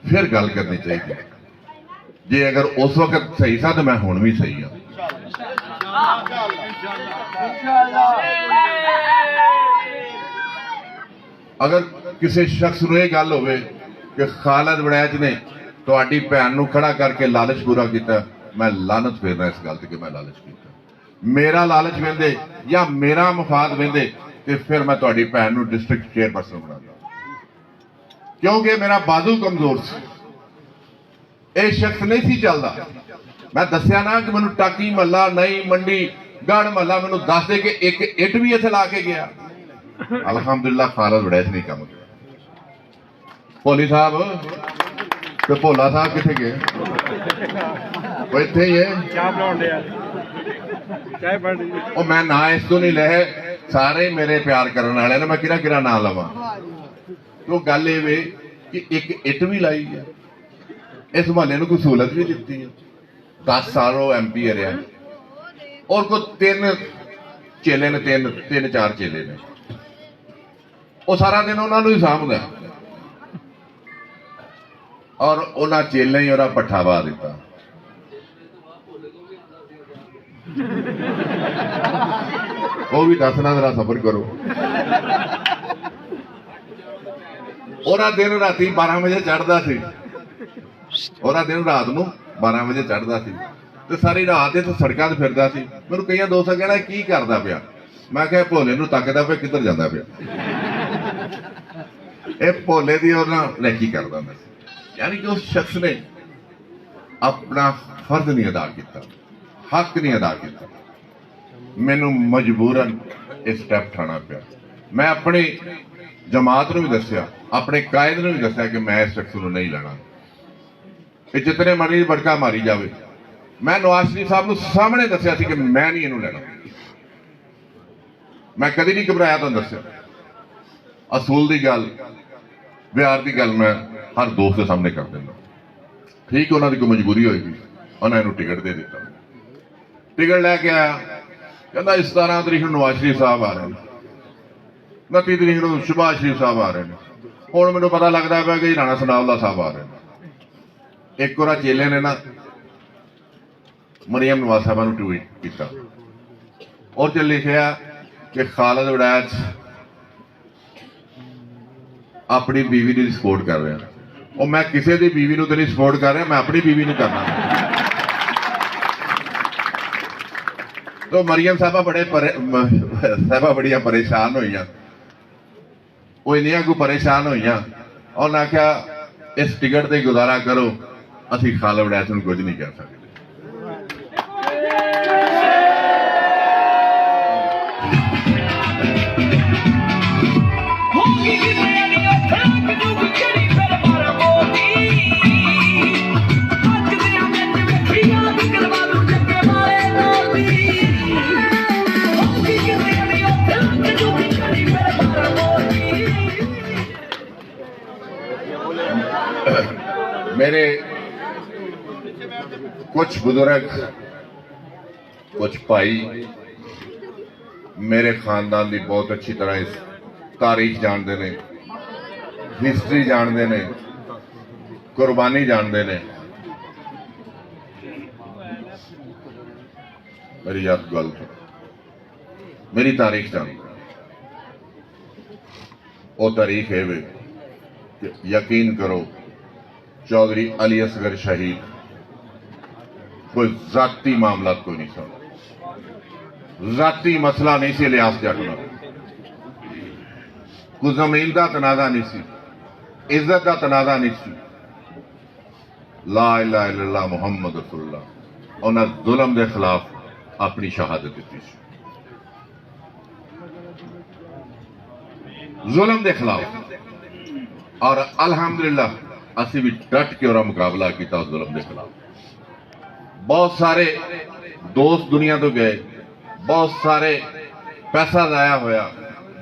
ਫਿਰ ਗੱਲ ਕਰਨੀ ਚਾਹੀਦੀ। ਜੇ ਅਗਰ ਉਸ ਵਕਤ ਸਹੀ ਸੀ ਤਾਂ ਮੈਂ ਹੁਣ ਵੀ ਸਹੀ ਹਾਂ। ਅਗਰ ਕਿਸੇ ਸ਼ਖਸ ਨੂੰ ਇਹ ਗੱਲ ਹੋਵੇ ਕਿ ਖਾਲਦ ਵੜੈਚ ਨੇ ਤੁਹਾਡੀ ਭੈਣ ਨੂੰ ਖੜਾ ਕਰਕੇ ਲਾਲਚ ਪੂਰਾ ਕੀਤਾ, ਮੈਂ ਲਾਨਤ ਫੇਰਨਾ ਇਸ ਗੱਲ ਤੇ ਕਿ ਮੈਂ ਲਾਲਚ ਕੀਤਾ। ਮੇਰਾ ਲਾਲਚ ਵੇਂਦੇ ਜਾਂ ਮੇਰਾ ਮਫਾਦ ਵੇਂਦੇ ਤੇ ਫਿਰ ਮੈਂ ਤੁਹਾਡੀ ਭੈਣ ਨੂੰ ਡਿਸਟ੍ਰਿਕਟ ਚੇਅਰਪਰਸਨ ਬਣਾਉਂਦਾ, ਕਿਉਂਕਿ ਮੇਰਾ ਬਾਜ਼ੂ ਕਮਜ਼ੋਰ ਸੀ। ਇਹ ਸ਼ਖਸ ਨਹੀਂ ਸੀ ਚੱਲਦਾ। ਮੈਂ ਦੱਸਿਆ ਨਾ ਕਿ ਮੈਨੂੰ ਟਾਕੀ ਮਹੱਲਾ, ਨਈ ਮੰਡੀ, ਗੜ ਮਹੱਲਾ ਮੈਨੂੰ ਦੱਸ ਦੇ ਕਿ ਇੱਕ ਇੱਟ ਵੀ ਇੱਥੇ ਲਾ ਕੇ ਗਿਆ। ਅਲਹਮਦੁਲਿਲਾ ਖਾਲਦ ਵੜੈਚ ਨਹੀਂ ਕੰਮ ਕੀਤਾ। ਭੋਲੀ ਸਾਹਿਬ ਤੇ ਭੋਲਾ ਸਾਹਿਬ ਕਿੱਥੇ ਗਏ? ਉਹ ਇੱਥੇ ਹੀ ਹੈ। ਚਾਹ ਬਣਾਉਣ ਡਿਆ, ਚਾਹ ਬਣ ਰਹੀ ਹੈ। ਉਹ ਮੈਂ ਨਾ ਇਸ ਤੋਂ ਨਹੀਂ ਲਏ, ਸਾਰੇ ਮੇਰੇ ਪਿਆਰ ਕਰਨ ਵਾਲੇ ਨੇ, ਮੈਂ ਕਿਹੜਾ ਕਿਹੜਾ ਨਾਂ ਲਵਾਂ। ਉਹ ਗੱਲ ਇਹ ਵੇ ਕਿ ਇੱਕ ਇੱਟ ਵੀ ਲਾਈ ਹੈ, ਇਸ ਮੁਹੱਲੇ ਨੂੰ ਕੋਈ ਸਹੂਲਤ ਵੀ ਦਿੱਤੀ ਹੈ। 10 ਸਾਲ ਉਹ MP ਰਿਹਾ, ਔਰ ਕੋਈ 3 ਚੇਲੇ ਨੇ, 3-4 ਚੇਲੇ ਨੇ, ਉਹ ਸਾਰਾ ਦਿਨ ਉਹਨਾਂ ਨੂੰ ਹੀ ਸਾਂਭਦਾ, ਔਰ ਉਹਨਾਂ ਚੇਲੇ ਹੀ ਉਹਦਾ ਪੱਠਾ ਪਾ ਦਿੱਤਾ। ਉਹ ਵੀ ਦੱਸਣਾ, ਜ਼ਰਾ ਸਬਰ ਕਰੋ। ਉਹਦਾ ਦਿਨ ਰਾਤੀ 12 ਵਜੇ ਚੜ੍ਹਦਾ ਸੀ, ਉਹਦਾ ਦਿਨ ਰਾਤ ਨੂੰ 12 ਵਜੇ ਚੜ੍ਹਦਾ ਸੀ, ਤੇ ਸਾਰੀ ਰਾਤ ਇਹ ਸੜਕਾਂ 'ਤੇ ਫਿਰਦਾ ਸੀ। ਮੈਨੂੰ ਕਈਆਂ ਦੋਸਤਾਂ ਕਹਿਣਾ ਕੀ ਕਰਦਾ ਪਿਆ, ਮੈਂ ਕਿਹਾ ਭੋਲੇ ਨੂੰ ਤੱਕਦਾ ਪਿਆ ਕਿੱਧਰ ਜਾਂਦਾ ਪਿਆ। ਇਹ ਭੋਲੇ ਦੀ ਉਹਨਾਂ ਰੈਕੀ ਕਰਦਾ ਹੁੰਦਾ ਸੀ, ਯਾਨੀ ਕਿ ਉਸ ਸ਼ਖਸ ਨੇ ਆਪਣਾ ਫਰਜ਼ ਨਹੀਂ ਅਦਾ ਕੀਤਾ, ਹੱਕ ਨਹੀਂ ਅਦਾ ਕੀਤਾ। ਮੈਨੂੰ ਮਜਬੂਰਨ ਇਹ ਸਟੈਪ ਉਠਾਉਣਾ ਪਿਆ। ਮੈਂ ਆਪਣੀ ਜਮਾਤ ਨੂੰ ਵੀ ਦੱਸਿਆ, ਆਪਣੇ ਕਾਇਦ ਨੂੰ ਵੀ ਦੱਸਿਆ ਕਿ ਮੈਂ ਇਸ ਸ਼ਖਸ ਨੂੰ ਨਹੀਂ ਲੈਣਾ, ਇਹ ਜਿਤਨੇ ਮਰਜ਼ੀ ਬੜਕਾ ਮਾਰੀ ਜਾਵੇ। ਮੈਂ ਨਵਾਜ਼ ਸ਼ਰੀਫ ਸਾਹਿਬ ਨੂੰ ਸਾਹਮਣੇ ਦੱਸਿਆ ਸੀ ਕਿ ਮੈਂ ਨਹੀਂ ਇਹਨੂੰ ਲੈਣਾ, ਮੈਂ ਕਦੀ ਨਹੀਂ ਘਬਰਾਇਆ, ਤੁਹਾਨੂੰ ਦੱਸਿਆ। ਅਸੂਲ ਦੀ ਗੱਲ, ਵਿਹਾਰ ਦੀ ਗੱਲ ਮੈਂ ਹਰ ਦੋਸਤ ਦੇ ਸਾਹਮਣੇ ਕਰ ਦਿੰਦਾ। ਠੀਕ, ਉਹਨਾਂ ਦੀ ਕੋਈ ਮਜਬੂਰੀ ਹੋਏਗੀ, ਉਹਨਾਂ ਇਹਨੂੰ ਟਿਕਟ ਦੇ ਦਿੱਤਾ। ਟਿਕਟ ਲੈ ਕੇ ਆਇਆ, ਕਹਿੰਦਾ 17 ਤਰੀਕ ਨੂੰ ਨਵਾਜ਼ ਸ਼ਰੀਫ ਸਾਹਿਬ ਆ ਰਹੇ ਨੇ, 29 ਤਰੀਕ ਨੂੰ ਸ਼ਹਿਬਾਜ਼ ਸ਼ਰੀਫ ਸਾਹਿਬ ਆ ਰਹੇ ਨੇ। ਹੁਣ ਮੈਨੂੰ ਪਤਾ ਲੱਗਦਾ ਪਿਆ ਕਿ ਰਾਣਾ ਸਨਾਉਲਾ ਸਾਹਿਬ ਆ ਰਹੇ ਨੇ। ਇੱਕ ਵਾਰ ਚੇਲੇ ਨੇ ਨਾ ਮਰੀਮ ਨਵਾਜ਼ ਸਾਹਿਬਾ ਨੂੰ ਟਵੀਟ ਕੀਤਾ, ਔਰ ਚ ਲਿਖਿਆ ਕਿ ਖਾਲਦ ਵੜੈਚ ਆਪਣੀ ਬੀਵੀ ਦੀ ਸਪੋਰਟ ਕਰ ਰਿਹਾ। ਉਹ ਮੈਂ ਕਿਸੇ ਦੀ ਬੀਵੀ ਨੂੰ ਤਾਂ ਨਹੀਂ ਸਪੋਰਟ ਕਰ ਰਿਹਾ, ਮੈਂ ਆਪਣੀ ਬੀਵੀ ਨੂੰ ਕਰਨਾ। तो मरियम साहबा बड़िया परेशान हुई, वो इनिया को परेशान हुई, उन्हें आख्या इस टिकट से गुजारा करो, असी खालद वड़ैच नूं कुछ नहीं कह सकते। मेरे कुछ बुजुर्ग, कुछ भाई मेरे खानदान की बहुत अच्छी तरह इस तारीख जानते हैं, हिस्टरी जानते हैं, कुर्बानी जानते हैं। मेरी याद गल, मेरी तारीख जानते, वो तारीख है वे कि यकीन करो चौधरी अली असगर शहीद कोई जाती मामला कोई नहीं था, जाती मसला नहीं सी इलियास जट नाल, कोई जमीन का तनाजा नहीं सी, इज्जत का तनाजा नहीं सी। ला इलाहा इल्लल्लाह मुहम्मद रसूलुल्लाह, उन्हें जुल्म के खिलाफ अपनी शहादत दी, जुल्म के खिलाफ, और अल्हम्दुलिल्लाह असी भी डट के और मुकाबला किया उस जुल्म के खिलाफ। बहुत सारे दोस्त दुनिया तो गए, बहुत सारे पैसा जाया होया,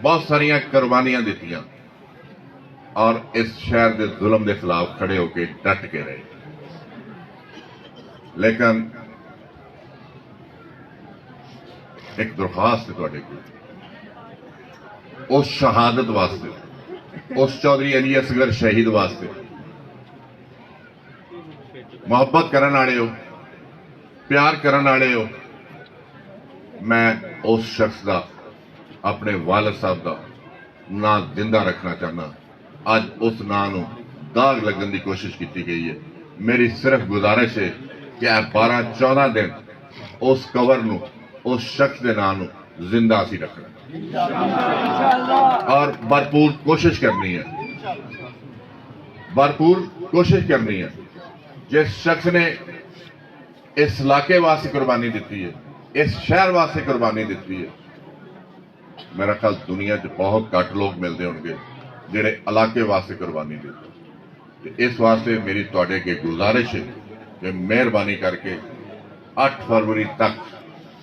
बहुत सारिया कुर्बानियां दित्तियां, और इस शहर के जुल्म के खिलाफ खड़े होकर डट के रहे। लेकिन एक दरखास्त है उस शहादत वास्ते, उस चौधरी अली असगर शहीद वास्ते, मोहब्बत करने वाले हो, प्यार करने वाले हो, मैं उस शख्स का, अपने वालिद साहब का ना जिंदा रखना चाहना। अज उस नाम नूं दाग लगन की कोशिश की गई है। मेरी सिर्फ गुजारिश है कि 12-14 दिन उस कवर नूं, उस शख्स के नाम नूं जिंदा असी रखना, और भरपूर कोशिश करनी है, भरपूर कोशिश करनी है। जिस शख्स ने इस इलाके वास्ते कुर्बानी दी है, इस शहर वास्ते कुर्बानी दी है, मेरा ख्याल दुनिया च बहुत घट लोग मिलते होंगे जिहड़े इलाके वास्ते कुर्बानी दी। اس واسطے میری تواڈے اگے گزارش ہے کہ مہربانی کر کے 8 فروری تک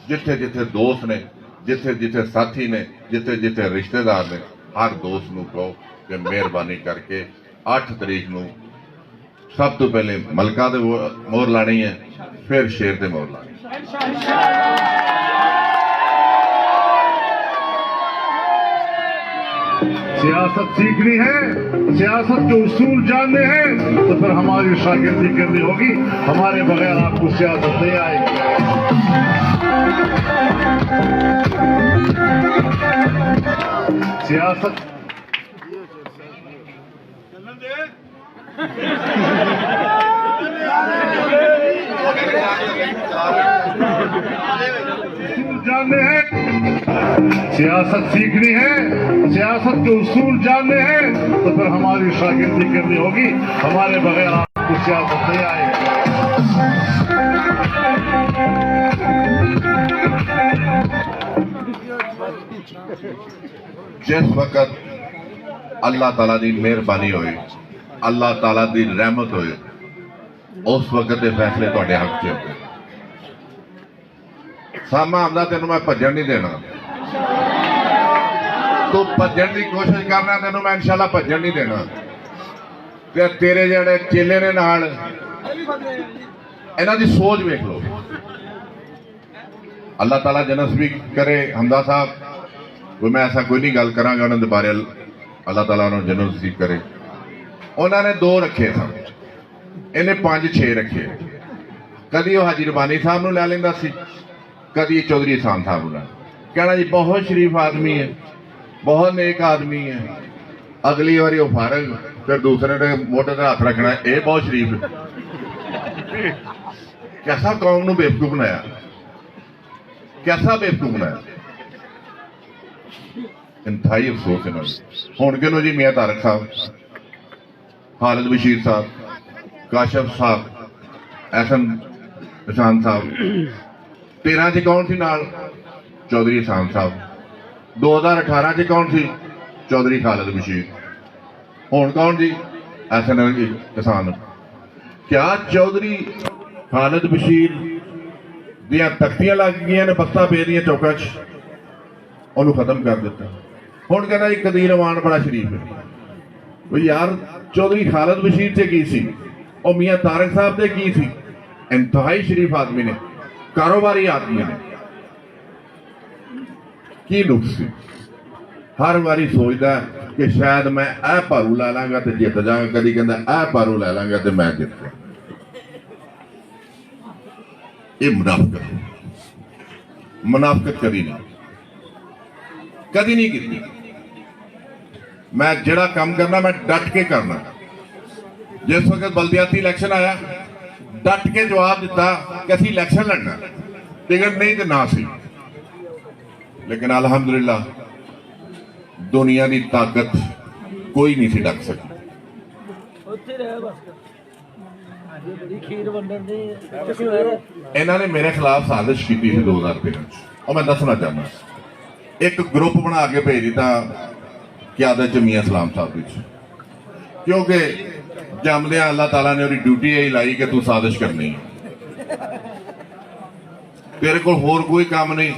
جتھے جتھے دوست نے، جتھے جتھے ساتھی نے، جتھے جتھے رشتہ دار نے، ہر دوست نو کہو کہ مہربانی کر کے 8 تاریخ نو سب تو پہلے ملکہ دے مہر لانی ہے، پھر شیر دے مہر لانی ہے۔ سیاست سیکھنی ہے، سیاست کے اصول جاننے ہیں تو پھر ہماری شاگردی کرنی ہوگی، ہمارے بغیر آپ کو سیاست نہیں آئے گی۔ سیاست جاننے ہیں، سیاست سیکھنی ہے، سیاست کے اصول جاننے ہیں تو پھر ہماری شاگردی کرنی ہوگی، ہمارے بغیر آپ کو سیاست نہیں آئے گی۔ جس وقت اللہ تعالیٰ دی مہربانی ہوئی، اللہ تعالیٰ دی رحمت ہوئی، اس وقت دے فیصلے تواڈے حق چ ہوتے۔ سامہ آمدہ تینوں میں بھجن نہیں دینا، تو بھجن کی کوشش کرنا، تینوں میں انشاءاللہ بھجن نہیں دینا۔ تے تیرے جڑے چیلے نے نال انہاں دی سوچ ویکھ لو۔ اللہ تعالیٰ جنت بھی کرے، حمدہ صاحب کوئی میں ایسا کوئی نہیں گل کراں گا انہوں دے بارے، اللہ تعالیٰ انہوں جنت نصیب کرے۔ انہوں نے 2 رکھے تھا، انہیں 5-6 رکھے۔ کدی وہ حاجی ربانی صاحب نو لے لیندا سی، کدی چودھری احسان صاحب نو، کہنا جی بہت شریف آدمی ہے، بہت نیک آدمی ہے۔ اگلی باری وہ فارغ، پھر دوسرے نے موٹے تے ہاتھ رکھنا ہے، اے بہت شریف ہے۔ کیسا قوم نو بیوقوف بنایا، کیسا بیوقوف بنایا۔ انتہائی افسوس ہے نا۔ ہون کے نو جی میاں طارق صاحب، خالد بشیر صاحب، کاشف صاحب، احسن احسان صاحب۔ 13 چ کون سی نال؟ چودھری احسان صاحب۔ 2018 چ کون سی؟ چودھری خالد بشیر۔ ہون کون جی؟ احسن احسان۔ کیا چودھری خالد بشیر دیاں تختیاں لگ گئی نے بستہ پہ دیاں چوکا چ، انہوں ختم کر دیتا۔ ہوں کہنا جی قدیر امان بڑا شریف ہے۔ وہ یار چودھری خالد بشیر سے کی سی، اور میاں طارق صاحب سے کی سی؟ انتہائی شریف آدمی نے، کاروباری آدمی نے، کی نقص سی؟ ہر باری سوچتا ہے کہ شاید میں اے پارو لے لاں گا تو جیت جاؤں گا، کدی کہندا اے پارو لے لاں گا تو میں جیت جاؤں۔ یہ منافقت کبھی نہیں، کدی نہیں کی۔ میں جڑا کام کرنا میں ڈٹ کے کرنا۔ جس وقت بلدیاتی الیکشن آیا ڈٹ کے جواب دیتا کہ اسی الیکشن لڑنا، ٹکٹ نہیں تو نہ سی۔ لیکن الحمدللہ دنیا دی طاقت کوئی نہیں سی ڈک سکی۔ انہوں نے میرے خلاف سازش کی تھی 2013 اور میں دسنا چاہنا، ایک گروپ بنا کے بھیج دیتا قیادت میاں سلام صاحب، کیونکہ جمدیا اللہ تعالیٰ نے وہ ڈیوٹی یہی لائی کہ تو سازش کرنی ہے، تیرے کو ہور کوئی کام نہیں،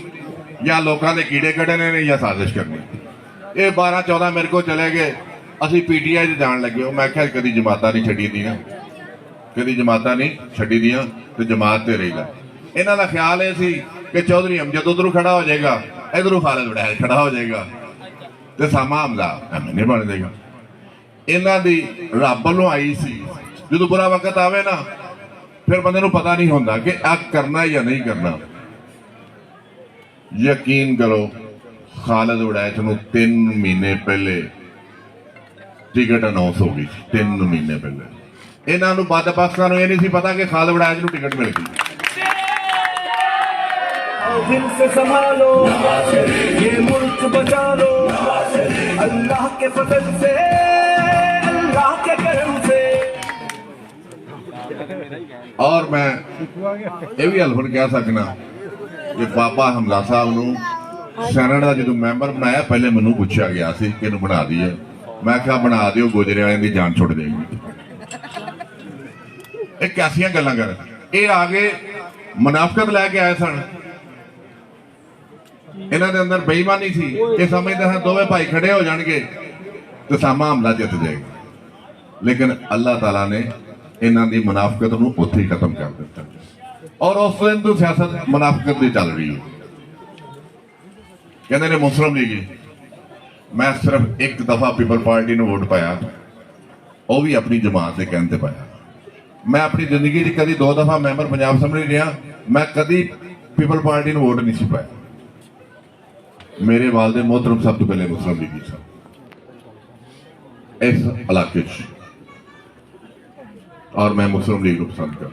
یا لوکاں دے کیڑے کڈنے نے یا سازش کرنی۔ یہ 12-14 میرے کو چلے گئے، اسی پی ٹی آئی جان لگے، میں کہا کدی جماعتاں نہیں چھڈی دیاں، کدی جماعتاں نہیں چھڈی دیاں تو جماعت تے رہی گا۔ انہاں دا خیال یہ سی کہ چودھری امجد ادھروں کھڑا ہو جائے گا، ادھروں خالد وڑیل کھڑا ہو جائے گا، تو ساما حمزہ نہیں بن جائے گا۔ انہاں دی رب والوں آئی سی، جدو برا وقت آوے نا پھر بندے نو پتہ نہیں ہوندا کہ اب کرنا یا نہیں کرنا۔ یقین کرو خالد وڑیچ نو 3 مہینے پہلے ٹکٹ اناؤنس ہو گئی، 3 مہینے پہلے۔ انہاں نو پاکستان نو یہ نہیں سی پتا کہ خالد وڑیچ نو ٹکٹ مل گئی۔ دل سے سنبھالو یہ ملک بچا لو، اللہ کے فضل سے، اللہ کے کرم سے۔ اور میں یہ بھی الفن کہہ سکنا کہ پاپا حمزہ صاحب نو سینٹ کا جدو ممبر بنایا پہلے مینوں پوچھا گیا سی کہ بنا دیے، میں کہا بنا دیو، گوجرے والے دی جان چھوڑ دے گی۔ ਇਹ ਕੈਸੀਆਂ ਗੱਲਾਂ ਕਰ ਇਹ ਆ ਗਏ ਮੁਨਾਫਕਤ ਲੈ ਕੇ ਆਏ ਸਨ ਇਹਨਾਂ ਦੇ ਅੰਦਰ ਬੇਈਮਾਨੀ ਸੀ ਇਹ ਸਮਝਦੇ ਹਨ ਦੋਵੇਂ ਭਾਈ ਖੜੇ ਹੋ ਜਾਣਗੇ ਤੇ ਸਾਮਾ ਹਮਲਾ ਜਿੱਤ ਜਾਏਗਾ ਲੇਕਿਨ ਅੱਲਾਹ ਤਾਲਾ ਨੇ ਇਹਨਾਂ ਦੀ ਮੁਨਾਫਕਤ ਨੂੰ ਉੱਥੇ ਹੀ ਖਤਮ ਕਰ ਦਿੱਤਾ ਔਰ ਉਸ ਦਿਨ ਤੋਂ ਸਿਆਸਤ ਮੁਨਾਫਕਤ ਦੀ ਚੱਲ ਰਹੀ ਹੈ ਕਹਿੰਦੇ ਨੇ ਮੁਸਲਿਮ ਲੀਗ ਮੈਂ ਸਿਰਫ ਇੱਕ ਦਫਾ ਪੀਪਲ ਪਾਰਟੀ ਨੂੰ ਵੋਟ ਪਾਇਆ ਉਹ ਵੀ ਆਪਣੀ ਜਮਾਤ ਦੇ ਕਹਿਣ ਤੇ ਪਾਇਆ ਮੈਂ ਆਪਣੀ ਜ਼ਿੰਦਗੀ 'ਚ ਕਦੀ 2 ਦਫਾ ਮੈਂਬਰ ਪੰਜਾਬ ਅਸੈਂਬਲੀ ਰਿਹਾ ਮੈਂ ਕਦੀ ਪੀਪਲ ਪਾਰਟੀ ਨੂੰ ਵੋਟ ਨਹੀਂ ਸੀ ਪਾਇਆ ਮੇਰੇ ਵਾਲਦੇ मोहतरम सब तो पहले मुस्लिम लीगी साहब इस इलाके और मैं मुस्लिम लीग को पसंद कर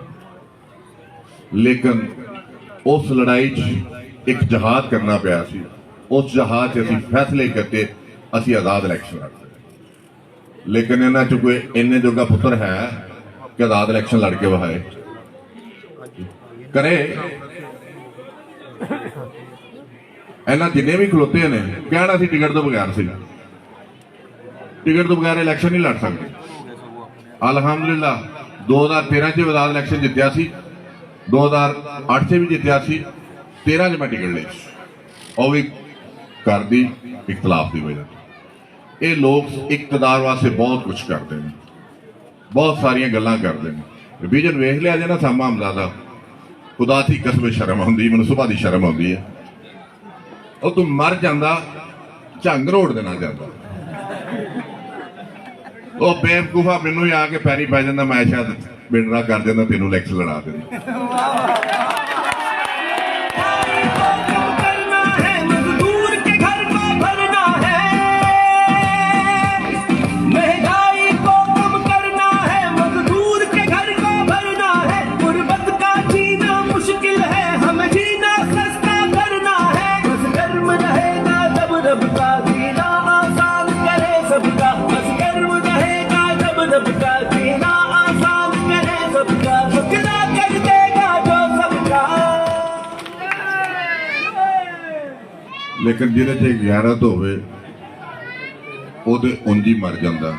लेकिन उस लड़ाई एक जहाद करना पाया सी उस जहाद से फैसले करके असी आजाद इलैक्शन लड़ते लेकिन इन्होंने च कोई इन्ने जोगा पुत्र है कि आजाद इलैक्शन लड़के वहाए करे ਇਹਨਾਂ ਜਿੰਨੇ ਵੀ ਖਲੋਤੇ ਨੇ ਕਹਿਣਾ ਸੀ ਟਿਕਟ ਤੋਂ ਬਗੈਰ ਸੀ ਟਿਕਟ ਤੋਂ ਬਗੈਰ ਇਲੈਕਸ਼ਨ ਨਹੀਂ ਲੜ ਸਕਦੇ ਅਲਹਮਦੁਲਿਲਾ 2013 ਚ ਆਜ਼ਾਦ ਇਲੈਕਸ਼ਨ ਜਿੱਤਿਆ ਸੀ 2008 ਚ ਵੀ ਜਿੱਤਿਆ ਸੀ 13 ਚ ਮੈਂ ਟਿਕਟ ਲਈ ਉਹ ਵੀ ਘਰ ਦੀ ਇਖਤਲਾਫ ਦੀ ਵਜ੍ਹਾ ਇਹ ਲੋਕ ਇਕਤਦਾਰ ਵਾਸਤੇ ਬਹੁਤ ਕੁਝ ਕਰਦੇ ਨੇ ਬਹੁਤ ਸਾਰੀਆਂ ਗੱਲਾਂ ਕਰਦੇ ਨੇ ਵਿਜ਼ਨ ਵੇਖ ਲਿਆ ਜੇ ਨਾ ਸਾਮਾ ਹਮਲਾ ਦਾ ਖੁਦਾ ਦੀ ਕਸਮ ਸ਼ਰਮ ਆਉਂਦੀ ਮੈਨੂੰ ਸੁਭਾ ਦੀ ਸ਼ਰਮ ਆਉਂਦੀ ਹੈ ਉਹ ਤੂੰ ਮਰ ਜਾਂਦਾ ਝੰਗ ਰੋੜ ਦੇਣਾ ਜਾਂਦਾ ਉਹ ਬੇਵਕੂਫਾ ਮੈਨੂੰ ਹੀ ਆ ਕੇ ਪੈਰੀ ਪੈ ਜਾਂਦਾ ਮੈਂ ਸ਼ਾਇਦ ਬਿੰਡਰਾ ਕਰ ਜਾਂਦਾ ਤੈਨੂੰ ਇਲੈਕਸ਼ਨ ਲੜਾ ਦਿੰਦਾ लेकिन जिहदे च गैरत होवे ओहदे उंज ही मर जांदा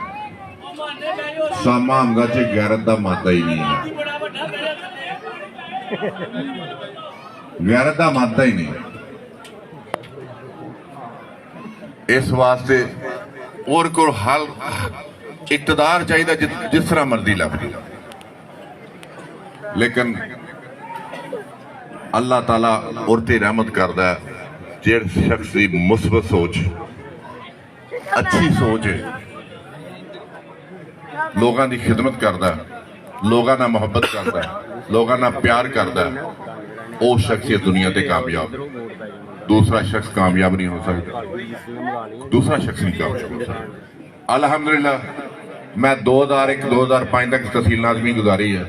सामा हमदा च गैरत दा मादा ही नहीं है गैरत दा मादा ही नहीं इस वास्ते और को हल इकतदार चाहिए जिस तरह मर्जी लग लेकिन अल्लाह ताला और ते रहमत करदा है जिस शख्स की मुस्बत सोच अच्छी सोच है लोगों की खिदमत करता लोगों ना मोहब्बत करता लोगों ना प्यार करता वो शख्स ये दुनिया से कामयाब दूसरा शख्स कामयाब नहीं हो सकता दूसरा शख्स नहीं कामयाब हो सकता अल्हम्दुलिल्लाह मैं 2001-2005 तक तहसील नाज़मी गुजारी है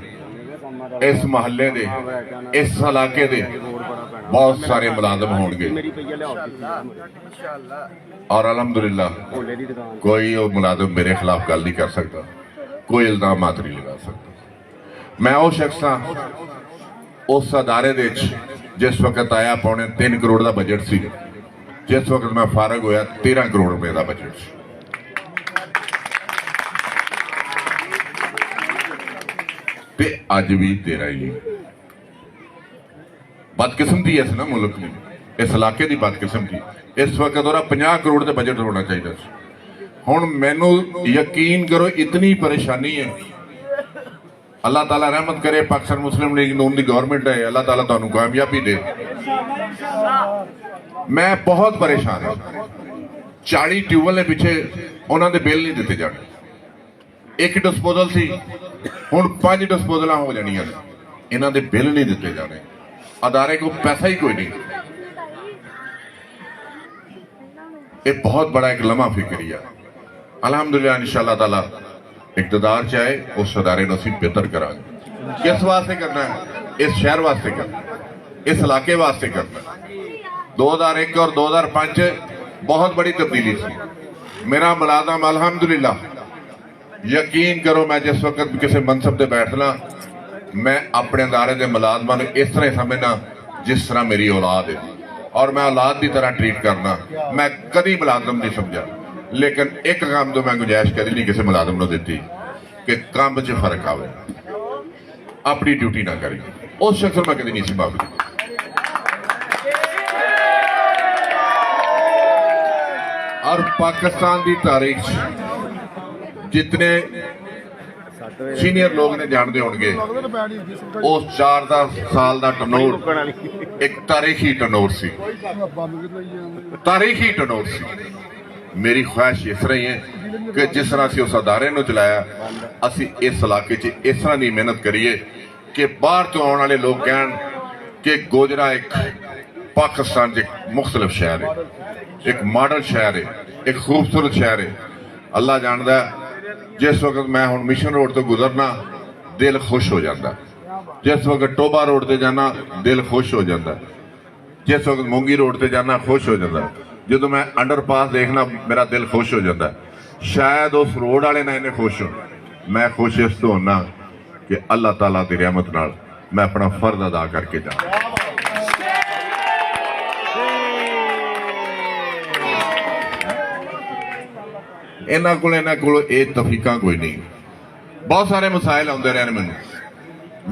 इस महल्ले दे इस इलाके दे बहुत सारे मुलाजम होंगे और अल्हम्दुलिल्लाह कोई वो मुलाजम मेरे खिलाफ गल नहीं कर सकता कोई इल्जाम नहीं लगा सकता मैं वो शख्स हाँ उस अदारे दे जिस वक्त आया 3.25 करोड़ का बजट सी जिस वक्त मैं फारग होया 13 करोड़ रुपए का बजट सी ते अज भी तेरा ही बदकिस्मती है ना मुल्क में इस इलाके की बदकिस्मती इस वक्त 50 करोड़ का बजट होना चाहिए हुण मैनू यकीन करो इतनी परेशानी है अल्लाह ताला रहमत करे पाकिस्तान मुस्लिम लीग नून की गवर्नमेंट है अल्लाह ताला तुहानू कामयाबी दे मैं बहुत परेशान हाँ 40 ट्यूबवेल के पिछे उन्होंने बिल नहीं दिते जाने एक डिस्पोजल सी हुण 5 डिस्पोजल हो जानियां इन्हां दे बिल नहीं दिते जाने अदारे को पैसा ही कोई नहीं ये बहुत बड़ा एक लम्हा फिक्री है अल्हम्दुलिल्लाह इंशाअल्लाह ताला इक़्तिदार चाहे उस अदारे को असीं बेहतर करांगे किस वास्ते करना है इस शहर वास्ते करना इस इलाके वास्ते करना 2001 और 2005 बहुत बड़ी तब्दीली थी मेरा मुलाजम अल्हम्दुलिल्लाह यकीन करो मैं जिस वक्त किसी मनसब से बैठना मैं अपने अदारे के मुलाजमान इस तरह समझना जिस तरह मेरी औलाद है और मैं औलाद की तरह ट्रीट करना मैं कभी मुलाजम नहीं समझा लेकिन एक काम तो मैं गुंजाइश कभी नहीं किसी मुलाजम को दी कि काम च फर्क आवे अपनी ड्यूटी ना करी, उस शख्स मैं कभी नहीं सी माफ की। और पाकिस्तान की तारीख जितने सीनियर लोग ने जानते होंगे, उस 4 साल का टनोर एक तारीखी टनोर सी, तारीखी टनोर सी। मेरी ख्वाहिश इस तरह ही है कि जिस तरह से उस अदारे को चलाया, असी इस इलाके च इस तरह की मेहनत करिए कि बाहर तो आने वाले लोग कहन कि गोजरा एक पाकिस्तान च एक मुख्तलिफ शहर है, एक मॉडल शहर है, एक खूबसूरत शहर है। अल्लाह जानता है, जिस वक्त मैं हुण मिशन रोड तो गुजरना दिल खुश हो जाता, जिस वक्त टोबा रोड से जाना दिल खुश हो जाता, जिस वक्त मूंगी रोड से जाना खुश हो जाता, जो मैं अंडरपास देखना मेरा दिल खुश हो जाता। शायद उस रोड वाले ना इन्हें खुश हो, मैं खुश इस तो होना कि अल्लाह ताला की रहमत नाल मैं अपना फर्ज अदा करके जाऊँ। इन्हों को तफीका कोई नहीं, बहुत सारे मसाइल आते रहे मैनू।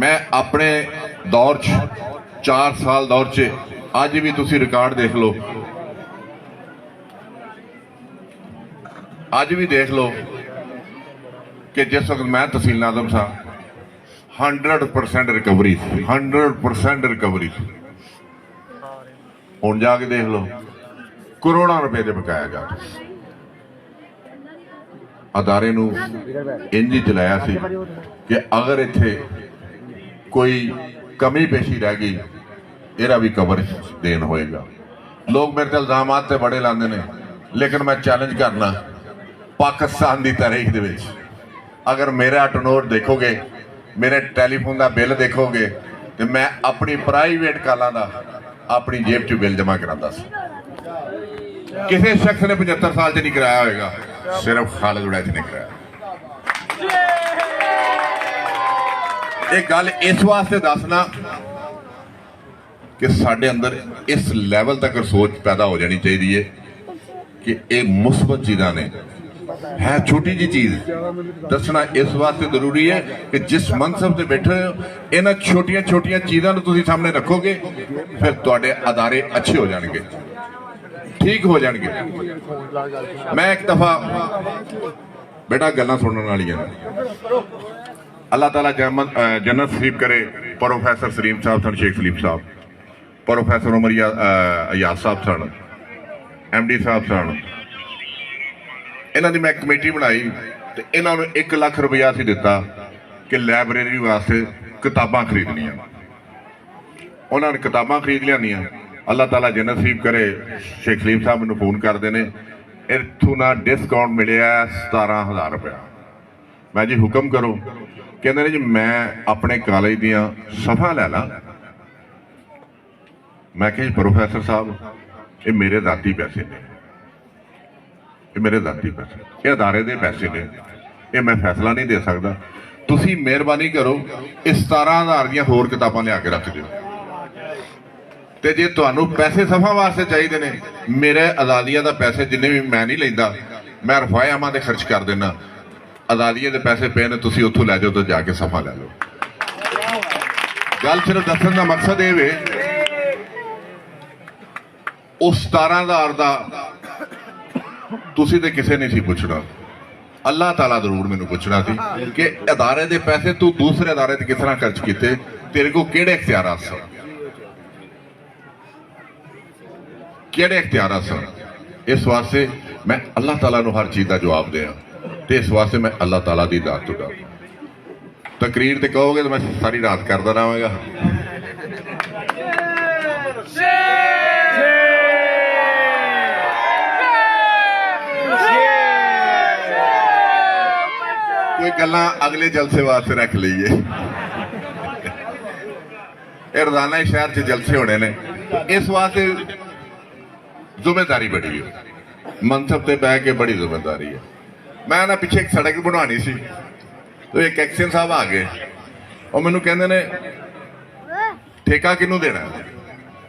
मैं अपने दौर 4 साल दौर च अज भी तुसी रिकॉर्ड देख लो, अज भी देख लो कि जिस वक्त मैं तहसील नाज़म सा 100% रिकवरी थी, 100% रिकवरी थी। हुण जाके देख लो करोड़ों रुपए के बकाया जा रहे। अदारे नूं इंज ही चलाया सी कि अगर इत्थे कोई कमी पेशी रह गई इहदा भी कवर देन होएगा। लोग मेरे ते इल्जामात ते बड़े लांदे ने, लेकिन मैं चैलेंज करना, पाकिस्तान की तारीख दे विच अगर मेरा टनोर देखोगे, मेरे टैलीफोन का बिल देखोगे, तो मैं अपनी प्राइवेट कालों का अपनी जेब च बिल जमा कराता सी। किसी शख्स ने 75 साल च नहीं कराया होगा, सिर्फ खालिद उड़ैच ने कराया। एक गल इस वास्ते दसना कि साडे अंदर इस लैवल तक सोच पैदा हो जानी चाहिए कि ये मुस्बत चीज़ां ने, है छोटी जी चीज दसना इस वास्ते जरूरी है कि जिस मनसब से बैठे हो इन्हां छोटिया छोटिया चीज़ों तुसीं सामने रखोगे, फिर तुहाडे अदारे अच्छे हो जाएंगे, ठीक हो जाएंगे। मैं एक दफा बेटा गल्लां सुनने वालियां ने, अल्लाह ताला जन्नत नसीब करे प्रोफैसर सलीम साहब सन, शेख सलीम साहब, प्रोफैसर उमर अयाज साहब सन, MD साहब सन। इन्हां दी मैं कमेटी बनाई तो इन्हां नूं 1 लाख रुपया असीं दिता कि लाइब्रेरी वास्ते किताबां खरीदनियां। उन्हां ने किताबां खरीद लियानियां। अल्लाह ताला जन्नत नसीब करे शेख सलीम साहब मैनूं फोन करते हैं, इत्थों ना डिस्काउंट मिलिया 17,000 रुपया। मैं जी हुक्म करो, कहते हैं जी मैं अपने कॉलेज दियां सफा लै ला। मैं कहा प्रोफैसर साहब ये मेरे जाती पैसे ने, ये मेरे जाती पैसे, ये अदारे दे पैसे ने, ये मैं फैसला नहीं दे सकता। तुसी मेहरबानी करो इस 17,000 दियां होर किताबां लिया के रख दिओ, ते जे तुहानूं पैसे सफा वास्ते चाहिए ने, मेरे आज़ादिया का पैसे जिन्ने भी मैं नहीं लैंदा, मैं रफायामा दे खर्च कर देना। आज़ादिया के पैसे पे ने, तुसी उत्थों लै जाओ तो जाके सफा लै लो। गल सिर्फ दसन का मकसद ये वे उस 17,000 का तुसी ते किसी नहीं सी पुछना, अल्लाह ताला जरूर मैनू पुछना सी कि अदारे दे पैसे तू दूसरे अदारे ते किस तरह खर्च किए, तेरे को किहड़े इख्तियारात सन, किहड़े इख्तियारात सन। इस वास्ते मैं अल्लाह ताला नू हर चीज़ का जवाब दें, तो इस वास्ते मैं अल्लाह ताला की दात तो डर। तकरीर तो कहोगे तो मैं सारी रात करता रहांगा। कोई गल्लां अगले जलसे वास्ते रख लीए, रोजाना ही शहर च जलसे होने ने, इस वास्ते जिम्मेदारी बड़ी है, मनसब से बह के बड़ी जिम्मेदारी है। मैं ना पिछे एक सड़क बनवानी सी, तो एक एक्शन साहब आ गए और मैनू कहते ने ठेका किनू देना।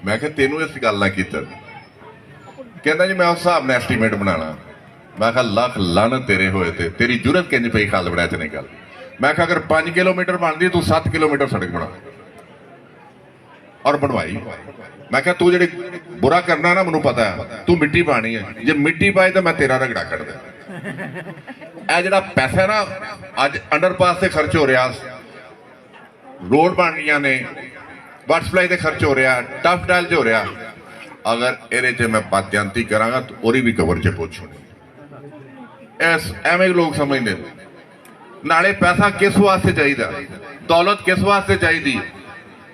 मैं कहा तेनू इस गल ना कीता, कहता जी मैं उस हिसाब ने एस्टीमेट बनाना। मैं कहा लख लानत तेरे होए थे, तेरी जुरत किंज पई खाल बड़ा च निकल। मैं कहा अगर 5 किलोमीटर बनती तू 7 किलोमीटर सड़क बना और बनवाई। मैं कहा तू जेड़ी बुरा करना ना मैनू पता है, तू मिट्टी पानी है, जे मिट्टी पाए तो मैं तेरा रगड़ा कर दे। ਇਹ ਜਿਹੜਾ ਪੈਸਾ ਨਾ ਅੱਜ ਅੰਡਰਪਾਸ ਤੇ ਖਰਚ ਹੋ ਰਿਹਾ, ਰੋਡ ਬਣ ਰਹੀਆਂ ਨੇ, ਵਾਟਰ ਸਪਲਾਈ ਤੇ ਖਰਚ ਹੋ ਰਿਹਾ, ਟਫ ਟਾਈਲ 'ਚ ਹੋ ਰਿਹਾ, ਅਗਰ ਇਹਦੇ 'ਚ ਮੈਂ ਪਾਤਿਆਂਤੀ ਕਰਾਂਗਾ ਤਾਂ ਉਹਦੀ ਵੀ ਕਵਰ 'ਚ ਪਹੁੰਚੂਗੀ। ਐਸ ਐਵੇਂ ਲੋਕ ਸਮਝਦੇ ਨੇ। ਨਾਲੇ ਪੈਸਾ ਕਿਸ ਵਾਸਤੇ ਚਾਹੀਦਾ, ਦੌਲਤ ਕਿਸ ਵਾਸਤੇ ਚਾਹੀਦੀ?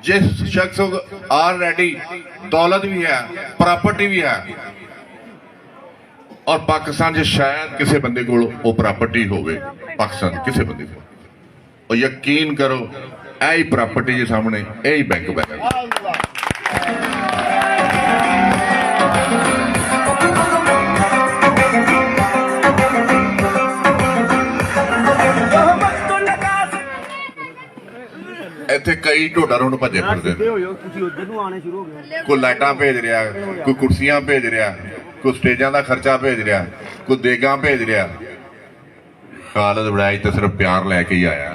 ਜਿਸ ਸ਼ਖਸ ਆਲਰੇਡੀ ਦੌਲਤ ਵੀ ਹੈ, ਪ੍ਰਾਪਰਟੀ ਵੀ ਹੈ, और पाकिस्तान च शायद किसी बंदे को वो प्रॉपर्टी होवे, पाकिस्तान किसी बंदे को, और यकीन करो यही प्रॉपर्टी के सामने यही बैंक बैठा। ਇੱਥੇ ਕਈ ਢੋਡਾ ਰੋਣ ਭੱਜੇ ਫਿਰਦੇ ਨੇ, ਕੋਈ ਲਾਈਟਾਂ ਭੇਜ ਰਿਹਾ, ਕੋਈ ਕੁਰਸੀਆਂ ਭੇਜ ਰਿਹਾ, ਕੋਈ ਸਟੇਜਾਂ ਦਾ ਖਰਚਾ ਭੇਜ ਰਿਹਾ, ਕੋਈ ਦੇਗਾਂ ਭੇਜ ਰਿਹਾ। ਖਾਲਦ ਵੜੈਚ ਤਾਂ ਸਿਰਫ ਪਿਆਰ ਲੈ ਕੇ ਹੀ ਆਇਆ।